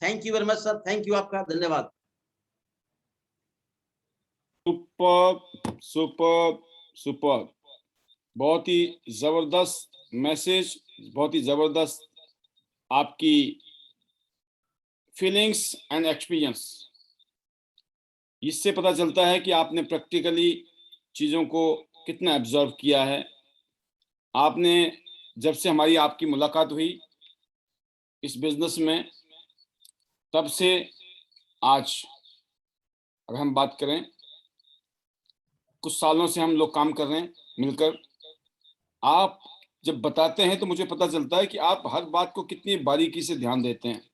Thank you very much sir, thank you, आपका धन्यवाद। सुपर सुपर सुपर, बहुत ही जबरदस्त मैसेज, बहुत ही जबरदस्त आपकी फीलिंग्स एंड एक्सपीरियंस। इससे पता चलता है कि आपने प्रैक्टिकली चीज़ों को कितना एब्जॉर्व किया है। आपने जब से हमारी आपकी मुलाकात हुई इस बिजनेस में, तब से आज अगर हम बात करें, कुछ सालों से हम लोग काम कर रहे हैं मिलकर। आप जब बताते हैं तो मुझे पता चलता है कि आप हर बात को कितनी बारीकी से ध्यान देते हैं।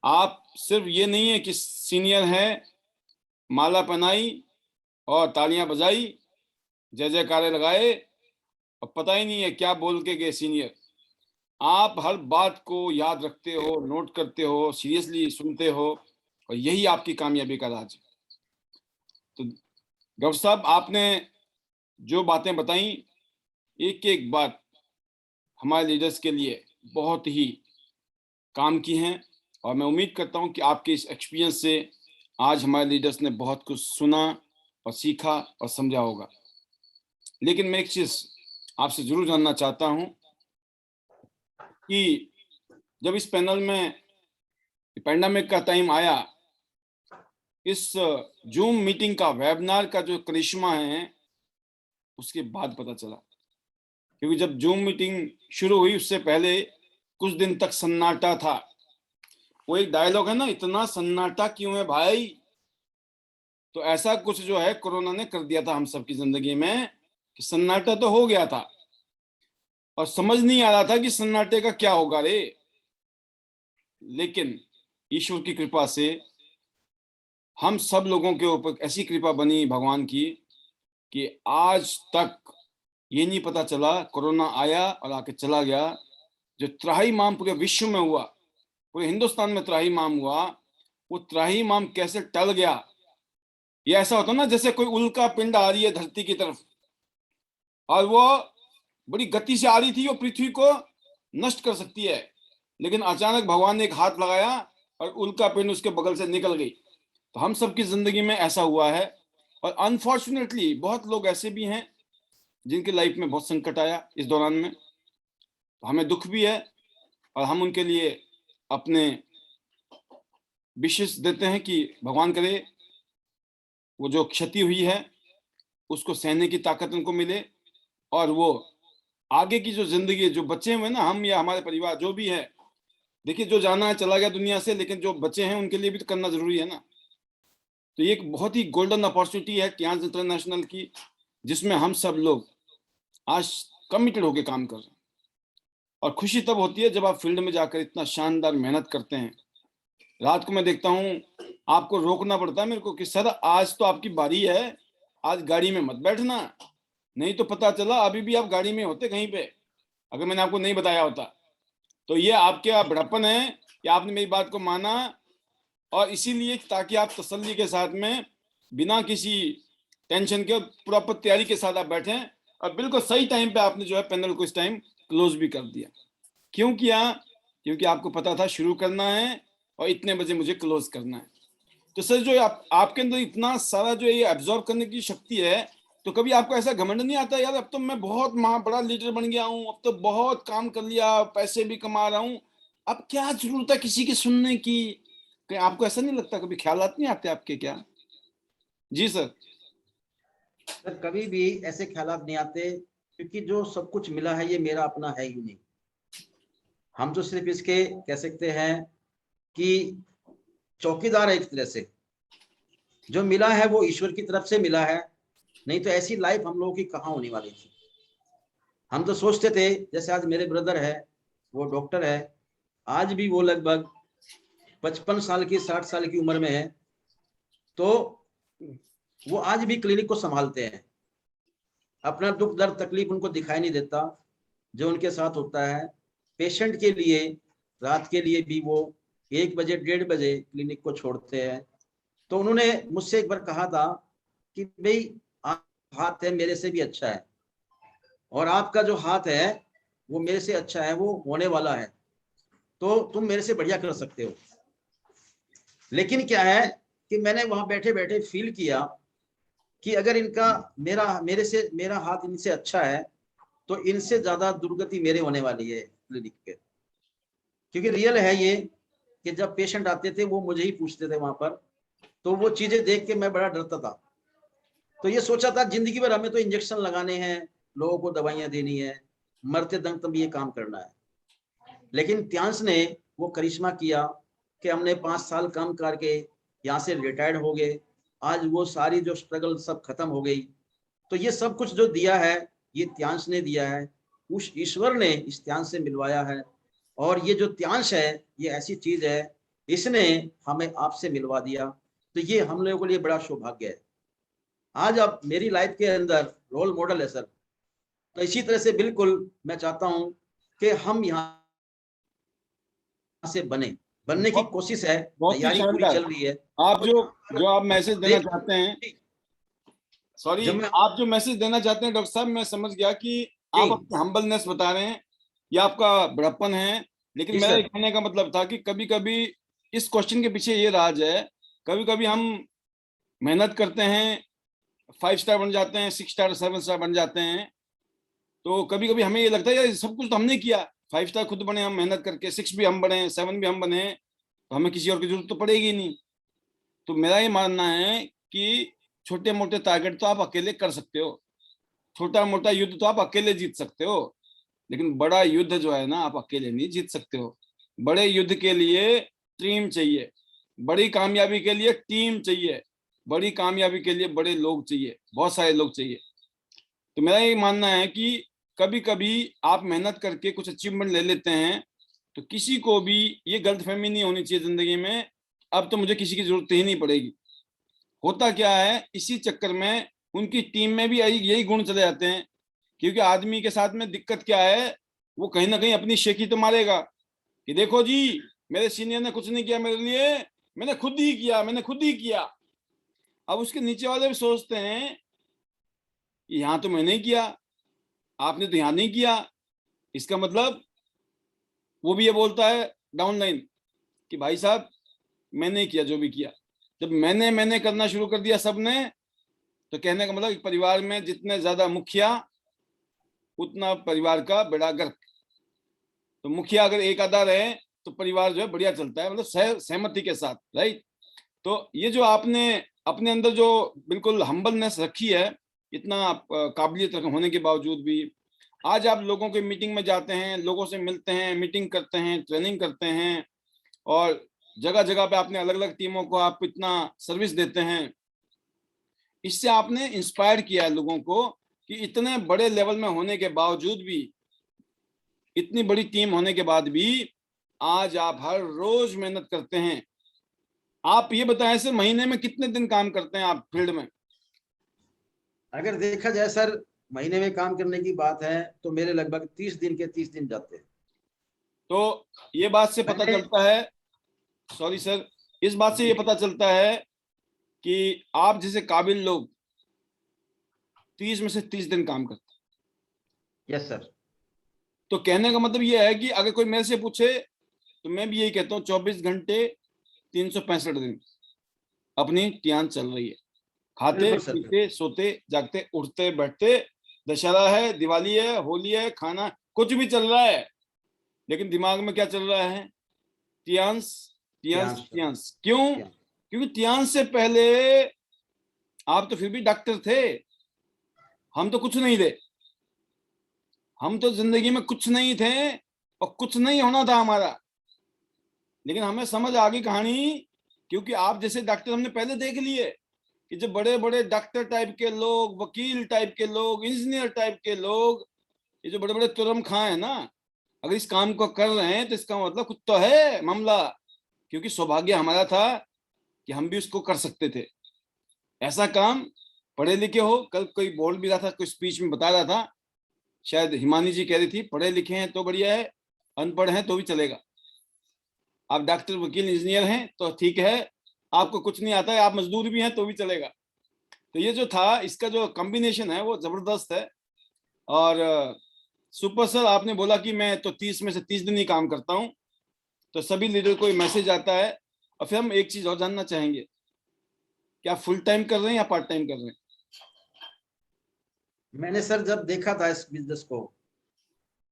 आप सिर्फ ये नहीं है कि सीनियर है, माला पहनाई और तालियां बजाई, जय जयकारे लगाए और पता ही नहीं है क्या बोल के गए सीनियर। आप हर बात को याद रखते हो, नोट करते हो, सीरियसली सुनते हो, और यही आपकी कामयाबी का राज है। तो डॉक्टर साहब, आपने जो बातें बताई, एक एक बात हमारे लीडर्स के लिए बहुत ही काम की हैं, और मैं उम्मीद करता हूं कि आपके इस एक्सपीरियंस से आज हमारे लीडर्स ने बहुत कुछ सुना और सीखा और समझा होगा। लेकिन मैं एक चीज आपसे जरूर जानना चाहता हूं कि जब इस पैनल में पैंडेमिक का टाइम आया, इस जूम मीटिंग का, वेबिनार का जो करिश्मा है, उसके बाद पता चला। क्योंकि जब जूम मीटिंग शुरू हुई उससे पहले कुछ दिन तक सन्नाटा था। वो एक डायलॉग है ना, इतना सन्नाटा क्यों है भाई। तो ऐसा कुछ जो है कोरोना ने कर दिया था हम सबकी जिंदगी में, कि सन्नाटा तो हो गया था और समझ नहीं आ रहा था कि सन्नाटे का क्या होगा रे। लेकिन ईश्वर की कृपा से हम सब लोगों के ऊपर ऐसी कृपा बनी भगवान की कि आज तक ये नहीं पता चला, कोरोना आया और आके चला गया। जो त्राहिमाम पूरे विश्व में हुआ, पूरे हिंदुस्तान में त्राहिमाम हुआ, वो त्राहिमाम कैसे टल गया। ये ऐसा होता ना जैसे कोई उल्का पिंड आ रही है धरती की तरफ, और वो बड़ी गति से आ रही थी, वो पृथ्वी को नष्ट कर सकती है, लेकिन अचानक भगवान ने एक हाथ लगाया और उल्का पिंड उसके बगल से निकल गई। तो हम सबकी जिंदगी में ऐसा हुआ है। और अनफॉर्चुनेटली बहुत लोग ऐसे भी हैं जिनकी लाइफ में बहुत संकट आया इस दौरान में। तो हमें दुख भी है और हम उनके लिए अपने विशेष देते हैं कि भगवान करे वो जो क्षति हुई है उसको सहने की ताकत उनको मिले, और वो आगे की जो जिंदगी, जो बचे हुए ना, हम या हमारे परिवार जो भी है, देखिए जो जाना है चला गया दुनिया से, लेकिन जो बचे हैं उनके लिए भी तो करना जरूरी है ना। तो ये एक बहुत ही गोल्डन अपॉर्चुनिटी है ट्यांस इंटरनेशनल की, जिसमें हम सब लोग आज कमिटेड होकर काम कर रहे हैं। और खुशी तब होती है जब आप फील्ड में जाकर इतना शानदार मेहनत करते हैं। रात को मैं देखता हूँ आपको रोकना पड़ता है मेरे को कि सर आज तो आपकी बारी है, आज गाड़ी में मत बैठना, नहीं तो पता चला अभी भी आप गाड़ी में होते कहीं पे, अगर मैंने आपको नहीं बताया होता। तो ये आपके बड़प्पन है कि आपने मेरी बात को माना, और इसीलिए ताकि आप तसल्ली के साथ में बिना किसी टेंशन के प्रॉपर तैयारी के साथ आप बैठें, और बिल्कुल सही टाइम पे आपने जो है पैनल को इस टाइम क्लोज भी कर दिया। क्यों किया? क्योंकि आपको पता था शुरू करना है और इतने बजे मुझे क्लोज करना है। तो सर जो आपके अंदर इतना सारा जो ये एब्जॉर्ब करने की शक्ति है, तो कभी आपको ऐसा घमंड नहीं आता यार अब तो मैं बहुत बड़ा लीडर बन गया हूँ, अब तो बहुत काम कर लिया, पैसे भी कमा रहा हूँ, अब क्या जरूरत है किसी की सुनने की? कहीं आपको ऐसा नहीं लगता, कभी ख्यालात नहीं आते आपके क्या? जी सर। सर कभी भी ऐसे ख्यालात नहीं आते, क्योंकि जो सब कुछ मिला है ये मेरा अपना है ही नहीं। हम तो सिर्फ इसके कह सकते हैं कि चौकीदार है एक तरह से। जो मिला है वो ईश्वर की तरफ से मिला है, नहीं तो ऐसी लाइफ हम लोगों की कहाँ होने वाली थी। हम तो सोचते थे, जैसे आज मेरे ब्रदर है वो डॉक्टर है, आज भी वो लगभग 55 साल की 60 साल की उम्र में है, तो वो आज भी क्लिनिक को संभालते हैं। अपना दुख दर्द तकलीफ उनको दिखाई नहीं देता। जो उनके साथ होता है पेशेंट के लिए, रात के लिए भी वो 1 बजे 1:30 बजे क्लिनिक को छोड़ते हैं। तो उन्होंने मुझसे एक बार कहा था कि भाई आप हाथ है मेरे से भी अच्छा है, और आपका जो हाथ है वो मेरे से अच्छा है, वो होने वाला है, तो तुम मेरे से बढ़िया कर सकते हो। लेकिन क्या है कि मैंने वहां बैठे बैठे फील किया कि अगर इनका मेरा हाथ इनसे अच्छा है तो इनसे ज्यादा दुर्गति मेरे होने वाली है क्लिनिक पे। क्योंकि रियल है ये कि जब पेशेंट आते थे वो मुझे ही पूछते थे वहां पर, तो वो चीजें देख के मैं बड़ा डरता था। तो ये सोचा था जिंदगी भर हमें तो इंजेक्शन लगाने हैं, लोगों को दवाइयां देनी है, मरते दम तक ये काम करना है। लेकिन त्यांश ने वो करिश्मा किया कि हमने 5 साल काम करके यहाँ से रिटायर्ड हो गए। आज वो सारी जो स्ट्रगल सब खत्म हो गई। तो ये सब कुछ जो दिया है ये त्यांश ने दिया है, उस ईश्वर ने इस त्यांश से मिलवाया है। और ये जो त्यांश है ये ऐसी चीज है, इसने हमें आपसे मिलवा दिया। तो ये हम लोगों के लिए बड़ा सौभाग्य है। आज आप मेरी लाइफ के अंदर रोल मॉडल है सर। तो इसी तरह से बिल्कुल मैं चाहता हूं कि हम यहाँ से बनने की बहुत कोशिश है, बहुत ही तैयारी पूरी शानदार। चल रही है। आप तो जो आप मैसेज देना देख चाहते हैं, सॉरी, जब मैं आप जो मैसेज देना चाहते हैं डॉक्टर साहब, मैं समझ गया कि जी आप अपनी हम्बलनेस बता रहे हैं, ये आपका बड़प्पन है। लेकिन जी मेरा ये सर कहने का मतलब था कि कभी कभी इस क्वेश्चन के पीछे ये राज है, कभी कभी हम मेहनत करते हैं, 5 स्टार बन जाते हैं, 6 स्टार 7 स्टार बन जाते हैं, तो कभी कभी हमें ये लगता है यार सब कुछ तो हमने किया, 5 स्टार खुद बने हम मेहनत करके, 6 भी हम बने, 7 भी हम बने, तो हमें किसी और की जरूरत तो पड़ेगी नहीं। तो मेरा ये मानना है कि छोटे मोटे टारगेट तो आप अकेले कर सकते हो, छोटा मोटा युद्ध तो आप अकेले जीत सकते हो, लेकिन बड़ा युद्ध जो है ना आप अकेले नहीं जीत सकते हो। बड़े युद्ध के लिए टीम चाहिए, बड़ी कामयाबी के लिए टीम चाहिए, बड़ी कामयाबी के लिए बड़े लोग चाहिए, बहुत सारे लोग चाहिए। तो मेरा ये मानना है कि कभी कभी आप मेहनत करके कुछ अचीवमेंट ले लेते हैं, तो किसी को भी ये गलतफहमी नहीं होनी चाहिए जिंदगी में अब तो मुझे किसी की जरूरत ही नहीं पड़ेगी। होता क्या है इसी चक्कर में उनकी टीम में भी यही गुण चले जाते हैं, क्योंकि आदमी के साथ में दिक्कत क्या है, वो कहीं ना कहीं अपनी शेखी तो मारेगा कि देखो जी मेरे सीनियर ने कुछ नहीं किया मेरे लिए, मैंने खुद ही किया, मैंने खुद ही किया। अब उसके नीचे वाले भी सोचते हैं यहाँ तो मैंने ही किया, आपने तो यहाँ नहीं किया, इसका मतलब वो भी ये बोलता है डाउन लाइन कि भाई साहब मैंने किया जो भी किया। जब मैंने करना शुरू कर दिया सबने, तो कहने का मतलब एक परिवार में जितने ज्यादा मुखिया उतना परिवार का बेड़ा गर्क। तो मुखिया अगर एक आधा रहे तो परिवार जो है बढ़िया चलता है, मतलब सहमति के साथ, राइट। तो ये जो आपने अपने अंदर जो बिल्कुल हम्बलनेस रखी है, इतना काबिलियत होने के बावजूद भी आज आप लोगों के मीटिंग में जाते हैं, लोगों से मिलते हैं, मीटिंग करते हैं, ट्रेनिंग करते हैं, और जगह जगह पे आपने अलग अलग टीमों को आप इतना सर्विस देते हैं। इससे आपने इंस्पायर किया लोगों को कि इतने बड़े लेवल में होने के बावजूद भी, इतनी बड़ी टीम होने के बाद भी आज आप हर रोज मेहनत करते हैं। आप ये बताएं सर, महीने में कितने दिन काम करते हैं आप फील्ड में? अगर देखा जाए सर, महीने में काम करने की बात है तो मेरे लगभग 30 दिन के 30 दिन जाते हैं। तो ये बात से पता चलता है, सॉरी सर, इस बात से ये पता चलता है कि आप जैसे काबिल लोग 30 में से 30 दिन काम करते हैं। Yes sir. तो कहने का मतलब ये है कि अगर कोई मेरे से पूछे तो मैं भी यही कहता हूँ, 24 घंटे 365 दिन अपनी टियान चल रही है। खाते पीते सोते जागते उठते बैठते, दशहरा है, दिवाली है, होली है, खाना कुछ भी चल रहा है, लेकिन दिमाग में क्या चल रहा है? Tiens Tiens Tiens. क्यों? क्योंकि टियांस से पहले आप तो फिर भी डॉक्टर थे, हम तो कुछ नहीं थे, हम तो जिंदगी में कुछ नहीं थे और कुछ नहीं होना था हमारा, लेकिन हमें समझ आ गई कहानी, क्योंकि आप जैसे डॉक्टर हमने पहले देख लिए कि जो बड़े बड़े डॉक्टर टाइप के लोग, वकील टाइप के लोग, इंजीनियर टाइप के लोग, ये जो बड़े बड़े तुरम खां है ना, अगर इस काम को कर रहे हैं तो इसका मतलब कुछ तो है मामला, क्योंकि सौभाग्य हमारा था कि हम भी उसको कर सकते थे ऐसा काम। पढ़े लिखे हो, कल कोई बोल भी रहा था, कोई स्पीच में बता रहा था, शायद हिमानी जी कह रही थी, पढ़े लिखे हैं तो बढ़िया है, अनपढ़ हैं तो भी चलेगा। आप डॉक्टर वकील इंजीनियर हैं तो ठीक है, आपको कुछ नहीं आता है, आप मजदूर भी हैं तो भी चलेगा। तो ये जो था, इसका जो कॉम्बिनेशन है वो जबरदस्त है। और सुपर सर, आपने बोला कि मैं तो 30 में से 30 दिन ही काम करता हूँ, तो सभी लीडर को मैसेज आता है। और फिर हम एक चीज और जानना चाहेंगे, क्या फुल टाइम कर रहे हैं या पार्ट टाइम कर रहे हैं? मैंने सर जब देखा था इस बिजनेस को,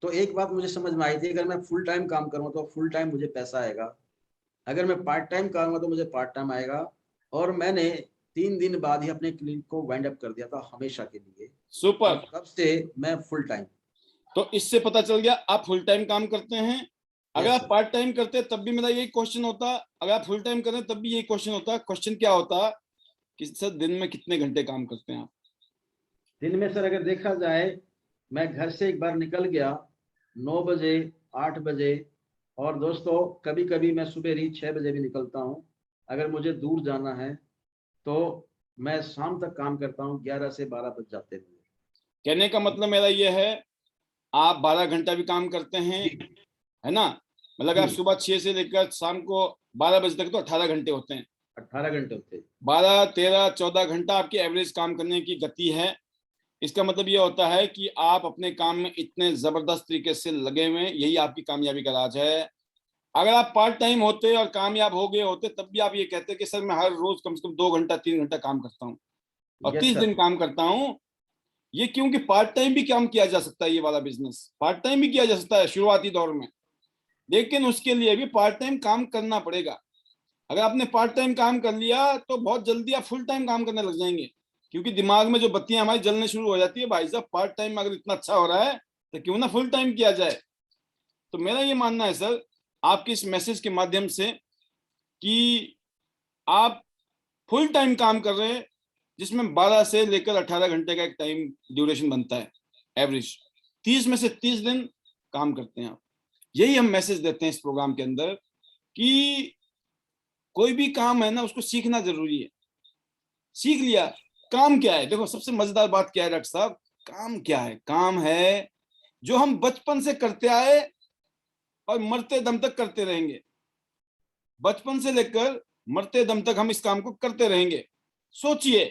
तो एक बात मुझे समझ में आई थी, अगर मैं फुल टाइम काम करूँ तो फुल टाइम मुझे पैसा आएगा, अगर मैं पार्ट टाइम करूँगा तो मुझे पार्ट टाइम आएगा। और मैंने 3 दिन बाद ही अपने क्लिनिक को वाइंड अप कर दिया था हमेशा के लिए। सुपर। और तब से मैं फुल टाइम। तो इससे पता चल गया आप फुल टाइम काम करते हैं। अगर आप पार्ट टाइम करते तब भी मेरा यही क्वेश्चन होता, अगर आप फुल टाइम करें तब भी यही क्वेश्चन होता। क्वेश्चन क्या होता कि सर दिन में कितने घंटे काम करते हैं आप? दिन में सर अगर देखा जाए, मैं घर से एक बार निकल गया 9 बजे, 8 बजे, और दोस्तों कभी कभी मैं सुबह ही 6 बजे भी निकलता हूँ। अगर मुझे दूर जाना है तो मैं शाम तक काम करता हूँ, 11 से 12 बज जाते हैं। कहने का मतलब मेरा ये है, आप 12 घंटा भी काम करते हैं, है ना? मतलब आप सुबह 6 से लेकर शाम को 12 बजे तक तो 18 घंटे होते हैं। 18 घंटे होते हैं। 12, 13, 14 घंटा आपकी एवरेज काम करने की गति है। इसका मतलब ये होता है कि आप अपने काम में इतने जबरदस्त तरीके से लगे हुए हैं, यही आपकी कामयाबी का राज है। अगर आप पार्ट टाइम होते और कामयाब हो गए होते तब भी आप ये कहते कि सर मैं हर रोज कम से कम 2 घंटा 3 घंटा काम करता हूँ और 30 दिन काम करता हूँ। ये क्योंकि पार्ट टाइम भी काम किया जा सकता है, ये वाला बिजनेस पार्ट टाइम भी किया जा सकता है शुरुआती दौर में, लेकिन उसके लिए भी पार्ट टाइम काम करना पड़ेगा। अगर आपने पार्ट टाइम काम कर लिया तो बहुत जल्दी आप फुल टाइम काम करने लग जाएंगे, क्योंकि दिमाग में जो बत्तियां हमारी जलने शुरू हो जाती है, भाई साहब पार्ट टाइम अगर इतना अच्छा हो रहा है तो क्यों ना फुल टाइम किया जाए। तो मेरा ये मानना है सर आपके इस मैसेज के माध्यम से कि आप फुल टाइम काम कर रहे हैं, जिसमें 12 से लेकर 18 घंटे का एक टाइम ड्यूरेशन बनता है एवरेज। 30 में से 30 दिन काम करते हैं आप। यही हम मैसेज देते हैं इस प्रोग्राम के अंदर कि कोई भी काम है ना, उसको सीखना जरूरी है। सीख लिया काम क्या है। देखो सबसे मजेदार बात क्या है डॉक्टर साहब, काम क्या है? काम है जो हम बचपन से करते आए और मरते दम तक करते रहेंगे। बचपन से लेकर मरते दम तक हम इस काम को करते रहेंगे। सोचिए,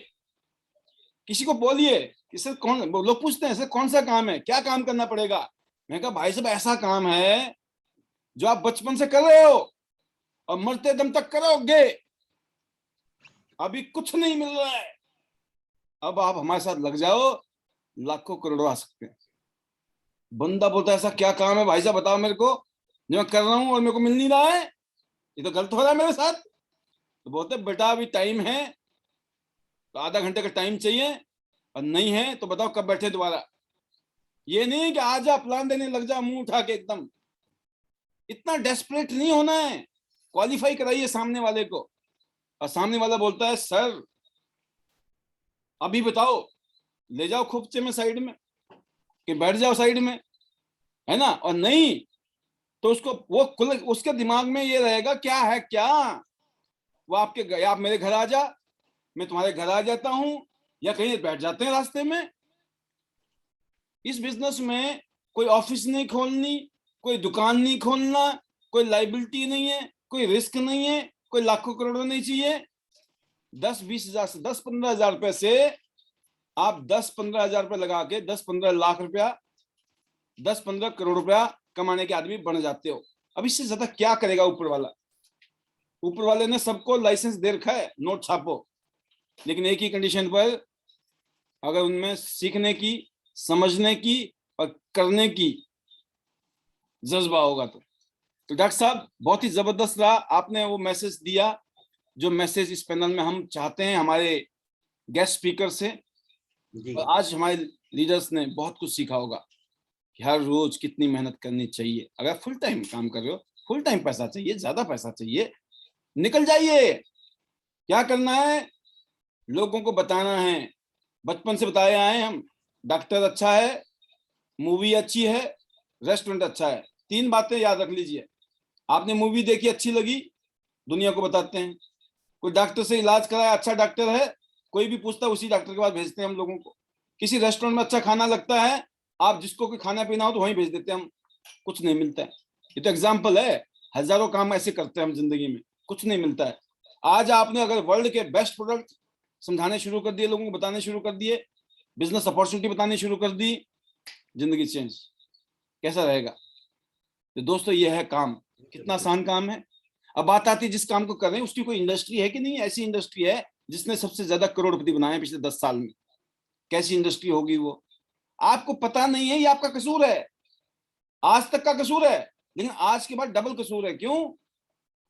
किसी को बोलिए कि सर कौन, लोग पूछते हैं सर कौन सा काम है, क्या काम करना पड़ेगा? मैं कहा भाई साहब ऐसा काम है जो आप बचपन से कर रहे हो और मरते दम तक करोगे। अभी कुछ नहीं मिल रहा है, अब आप हमारे साथ लग जाओ, लाखों करोड़ों आ सकते हैं। बंदा बोलता है ऐसा क्या काम है भाई साहब बताओ मेरे को, जो मैं कर रहा हूं और मेरे को मिल नहीं रहा है, ये तो गलत हो रहा है मेरे साथ। तो बोलते बेटा अभी टाइम है, तो आधा घंटे का टाइम चाहिए, और नहीं है तो बताओ कब बैठे दोबारा। ये नहीं कि आज आप प्लान देने लग जा मुंह उठा के एकदम, इतना डेस्परेट नहीं होना है। क्वालिफाई कराइए सामने वाले को, और सामने वाला बोलता है सर अभी बताओ, ले जाओ खुपचे में साइड में, कि बैठ जाओ साइड में, है ना। और नहीं तो उसको वो उसके दिमाग में ये रहेगा क्या है क्या, वो आपके आप मेरे घर आ जा, मैं तुम्हारे घर आ जाता हूं, या कहीं बैठ जाते हैं रास्ते में। इस बिजनेस में कोई ऑफिस नहीं खोलनी, कोई दुकान नहीं खोलना, कोई लाइबिलिटी नहीं है, कोई रिस्क नहीं है, कोई लाखों करोड़ों नहीं चाहिए। 10-20 हजार से 10-15 हजार रुपए से आप 10-15 हजार रुपए लगा के 10-15 लाख रुपया, 10-15 करोड़ रुपया कमाने के आदमी बन जाते हो। अब इससे ज्यादा क्या करेगा ऊपर वाला। ऊपर वाले ने सबको लाइसेंस दे रखा है, नोट छापो, लेकिन एक ही कंडीशन पर, अगर उनमें सीखने की, समझने की और करने की जज्बा होगा तो डॉक्टर साहब बहुत ही जबरदस्त रहा, आपने वो मैसेज दिया जो मैसेज इस पैनल में हम चाहते हैं हमारे गेस्ट स्पीकर से। जी और आज हमारे लीडर्स ने बहुत कुछ सीखा होगा कि हर रोज कितनी मेहनत करनी चाहिए। अगर फुल टाइम काम कर रहे हो, फुल टाइम पैसा चाहिए, ज्यादा पैसा चाहिए, निकल जाइए। क्या करना है, लोगों को बताना है। बचपन से बताए आए हम, डॉक्टर अच्छा है, मूवी अच्छी है, रेस्टोरेंट अच्छा है, 3 बातें याद रख लीजिए। आपने मूवी देखी, अच्छी लगी, दुनिया को बताते हैं। कोई डॉक्टर से इलाज कराया, अच्छा डॉक्टर है, कोई भी पूछता है उसी डॉक्टर के पास भेजते हैं हम लोगों को। किसी रेस्टोरेंट में अच्छा खाना लगता है, आप जिसको कोई खाना पीना हो तो वहीं भेज देते हैं हम, कुछ नहीं मिलता है। ये तो एग्जाम्पल है, हजारों काम ऐसे करते हैं हम जिंदगी में, कुछ नहीं मिलता है। आज आपने अगर वर्ल्ड के बेस्ट प्रोडक्ट समझाने शुरू कर दिए, लोगों को बताने शुरू कर दिए, बिजनेस अपॉर्चुनिटी बताने शुरू कर दी, जिंदगी चेंज कैसा रहेगा। तो दोस्तों ये है काम, कितना आसान काम है। अब बात आती है जिस काम को कर रहे हैं उसकी कोई इंडस्ट्री है कि नहीं। ऐसी इंडस्ट्री है जिसने सबसे ज्यादा करोड़पति बनाए पिछले 10 साल में, कैसी इंडस्ट्री होगी वो, आपको पता नहीं है। ये आपका कसूर है, आज तक का कसूर है, लेकिन आज के बाद डबल कसूर है। क्यों,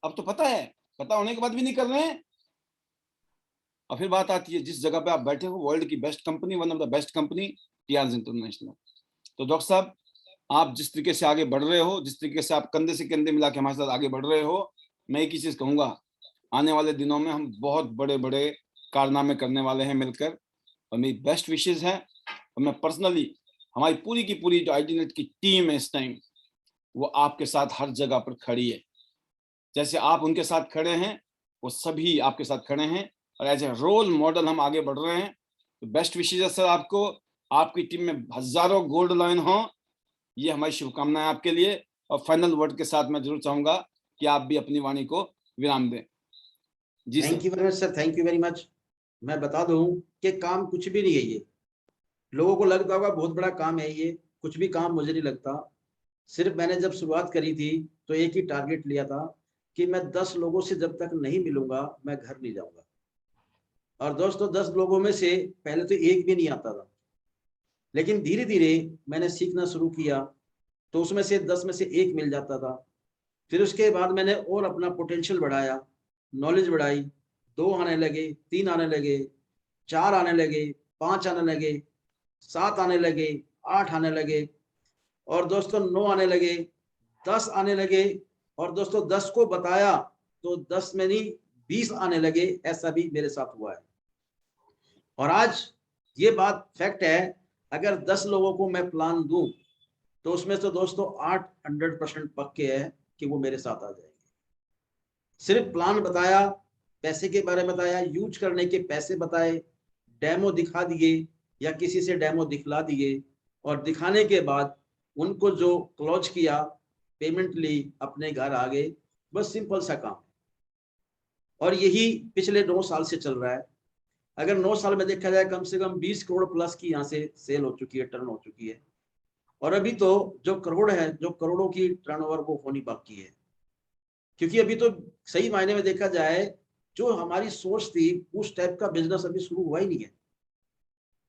अब तो पता है, पता होने के बाद भी नहीं कर रहे हैं। और फिर बात आती है जिस जगह पे आप बैठे हो, वर्ल्ड की best company, one of the best company, TRS international. तो डॉक्टर साहब आप जिस तरीके से आगे बढ़ रहे हो, जिस तरीके से आप कंधे से कंधे मिला के हमारे साथ आगे बढ़ रहे हो, मैं एक ही चीज कहूंगा, आने वाले दिनों में हम बहुत बड़े बड़े कारनामे करने वाले हैं मिलकर। और मेरी बेस्ट विशेष है, और मैं पर्सनली, हमारी पूरी की पूरी जो आईडीनेट की टीम है इस टाइम, वो आपके साथ हर जगह पर खड़ी है। जैसे आप उनके साथ खड़े हैं, वो सभी आपके साथ खड़े हैं, और एज ए रोल मॉडल हम आगे बढ़ रहे हैं। तो बेस्ट विशेष है सर आपको, आपकी टीम में हजारों गोल्ड लाइन हो, ये हमारी शुभकामनाएं आपके लिए। और फाइनल वर्ड के साथ मैं जरूर चाहूंगा कि आप भी अपनी वाणी को विराम दें। जी thank sir. You very much sir, thank you very much. मैं बता दूं कि काम कुछ भी नहीं है ये, लोगों को लगता होगा बहुत बड़ा काम है ये, कुछ भी काम मुझे नहीं लगता। सिर्फ मैंने जब शुरुआत करी थी तो एक ही टारगेट लिया था कि मैं 10 लोगों से जब तक नहीं मिलूंगा मैं घर नहीं जाऊंगा। और दोस्तों 10 लोगों में से पहले तो एक भी नहीं आता था, लेकिन धीरे धीरे मैंने सीखना शुरू किया तो उसमें से 10 में से एक मिल जाता था। फिर उसके बाद मैंने और अपना पोटेंशियल बढ़ाया, नॉलेज बढ़ाई, 2 आने लगे, 3 आने लगे, 4 आने लगे, 5 आने लगे, 7 आने लगे, 8 आने लगे, और दोस्तों 9 आने लगे, 10 आने लगे, और दोस्तों 10 को बताया तो 10 में नहीं 20 आने लगे। ऐसा भी मेरे साथ हुआ है। और आज ये बात फैक्ट है, अगर 10 लोगों को मैं प्लान दूं तो उसमें से दोस्तों 8 100% पक्के है कि वो मेरे साथ आ जाएंगे। सिर्फ प्लान बताया, पैसे के बारे में बताया, यूज करने के पैसे बताए, डेमो दिखा दिए या किसी से डेमो दिखला दिए, और दिखाने के बाद उनको जो क्लोज किया, पेमेंट ली, अपने घर आ गए। बस सिंपल सा काम। और यही पिछले 9 साल से चल रहा है। अगर 9 साल में देखा जाए कम से कम 20 करोड़ प्लस की यहाँ से सेल हो चुकी है, टर्न हो चुकी है। और अभी तो जो करोड़ है, जो करोड़ों की टर्नओवर वो होनी बाकी है। क्योंकि अभी तो सही मायने में देखा जाए, जो हमारी सोच थी उस टाइप का बिजनेस अभी शुरू हुआ ही नहीं है।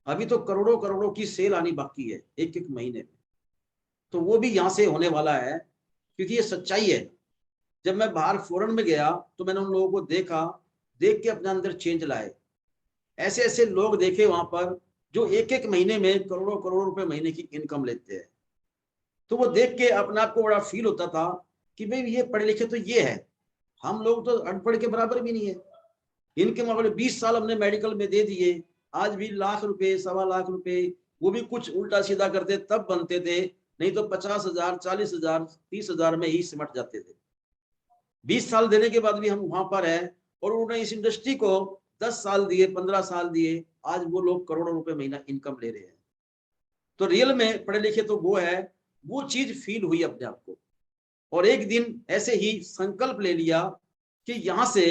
अभी तो करोड़ों करोड़ों की सेल आनी बाकी है एक एक महीने में। तो वो भी यहाँ से होने वाला है, क्योंकि ये सच्चाई है। जब मैं बाहर फॉरेन में गया तो मैंने उन लोगों को देखा, देख के अपने अंदर चेंज लाए। ऐसे ऐसे लोग देखे वहां पर जो एक एक महीने में करोड़ों करोड़ों रुपए महीने की इनकम लेते हैं। तो वो देख के अपने आप को बड़ा फील होता था कि भाई ये पढ़े लिखे तो ये है, हम लोग तो अनपढ़ के बराबर भी नहीं है। इनके मुकाबले 20 साल हमने मेडिकल में दे दिए, आज भी लाख रुपए, 1.25 लाख रुपए, वो भी कुछ उल्टा सीधा करते तब बनते थे, नहीं तो 50,000, 40,000, 30,000 में ही सिमट जाते थे। 20 साल देने के बाद भी हम वहां पर है, और उन्होंने इस इंडस्ट्री को 10 साल दिए, 15 साल दिए, आज वो लोग करोड़ों रुपए महीना इनकम ले रहे हैं। तो रियल में पढ़े लिखे तो वो है, वो चीज फील हुई अपने आप को। और एक दिन ऐसे ही संकल्प ले लिया कि यहां से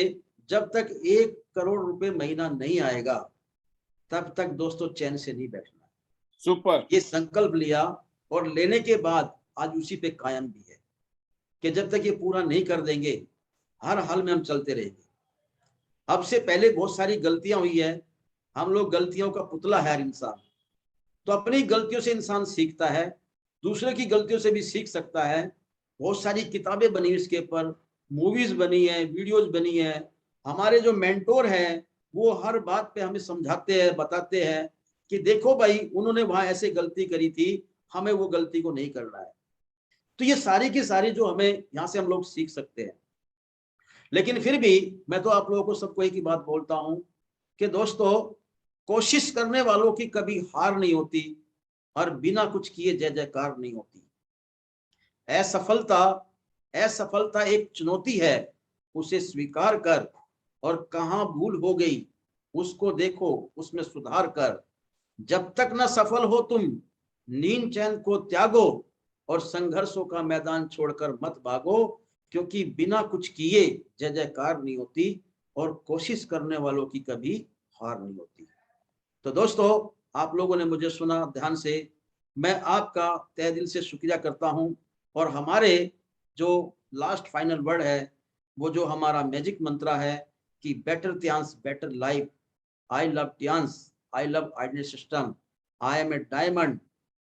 जब तक 1 करोड़ रुपए महीना नहीं आएगा तब तक दोस्तों चैन से नहीं बैठना। सुपर। ये संकल्प लिया और लेने के बाद आज उसी पे कायम भी है कि जब तक ये पूरा नहीं कर देंगे हर हाल में हम चलते रहेंगे। अब से पहले बहुत सारी गलतियां हुई है, हम लोग गलतियों का पुतला है हर इंसान। तो अपनी गलतियों से इंसान सीखता है, दूसरे की गलतियों से भी सीख सकता है। बहुत सारी किताबें बनी इसके ऊपर, मूवीज बनी है, वीडियोज बनी है। हमारे जो मेंटोर हैं वो हर बात पे हमें समझाते हैं, बताते हैं कि देखो भाई उन्होंने वहां ऐसे गलती करी थी, हमें वो गलती को नहीं करना है। तो ये सारी की सारी जो हमें यहाँ से हम लोग सीख सकते हैं। लेकिन फिर भी मैं तो आप लोगों को सबको एक ही बात बोलता हूं कि दोस्तों, कोशिश करने वालों की कभी हार नहीं होती और बिना कुछ किए जय जयकार नहीं होती। असफलता असफलता एक चुनौती है, उसे स्वीकार कर और कहां भूल हो गई उसको देखो, उसमें सुधार कर। जब तक न सफल हो तुम, नींद चैन को त्यागो और संघर्षों का मैदान छोड़कर मत भागो, क्योंकि बिना कुछ किए जय जयकार नहीं होती और कोशिश करने वालों की कभी हार नहीं होती। तो दोस्तों, आप लोगों ने मुझे सुना ध्यान से, मैं आपका तहे दिल से शुक्रिया करता हूं। और हमारे जो लास्ट फाइनल वर्ड है, वो जो हमारा मैजिक मंत्र है कि better Tiens better life, I love Tiens, I love identity system, I am a diamond,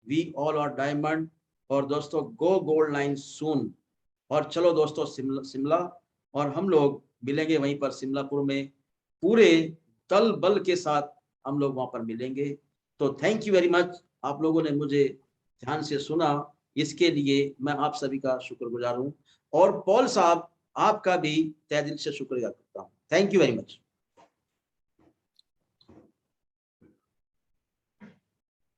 we all are diamond. और दोस्तों, गो गोल्ड लाइन सून। और चलो दोस्तों, शिमला और हम लोग मिलेंगे वहीं पर शिमलापुर में, पूरे दल बल के साथ हम लोग वहां पर मिलेंगे। तो थैंक यू वेरी मच, आप लोगों ने मुझे ध्यान से सुना, इसके लिए मैं आप सभी का शुक्रगुजार हूं। और पॉल साहब, आपका भी तहे दिल से शुक्रिया करता हूं। Thank you very much.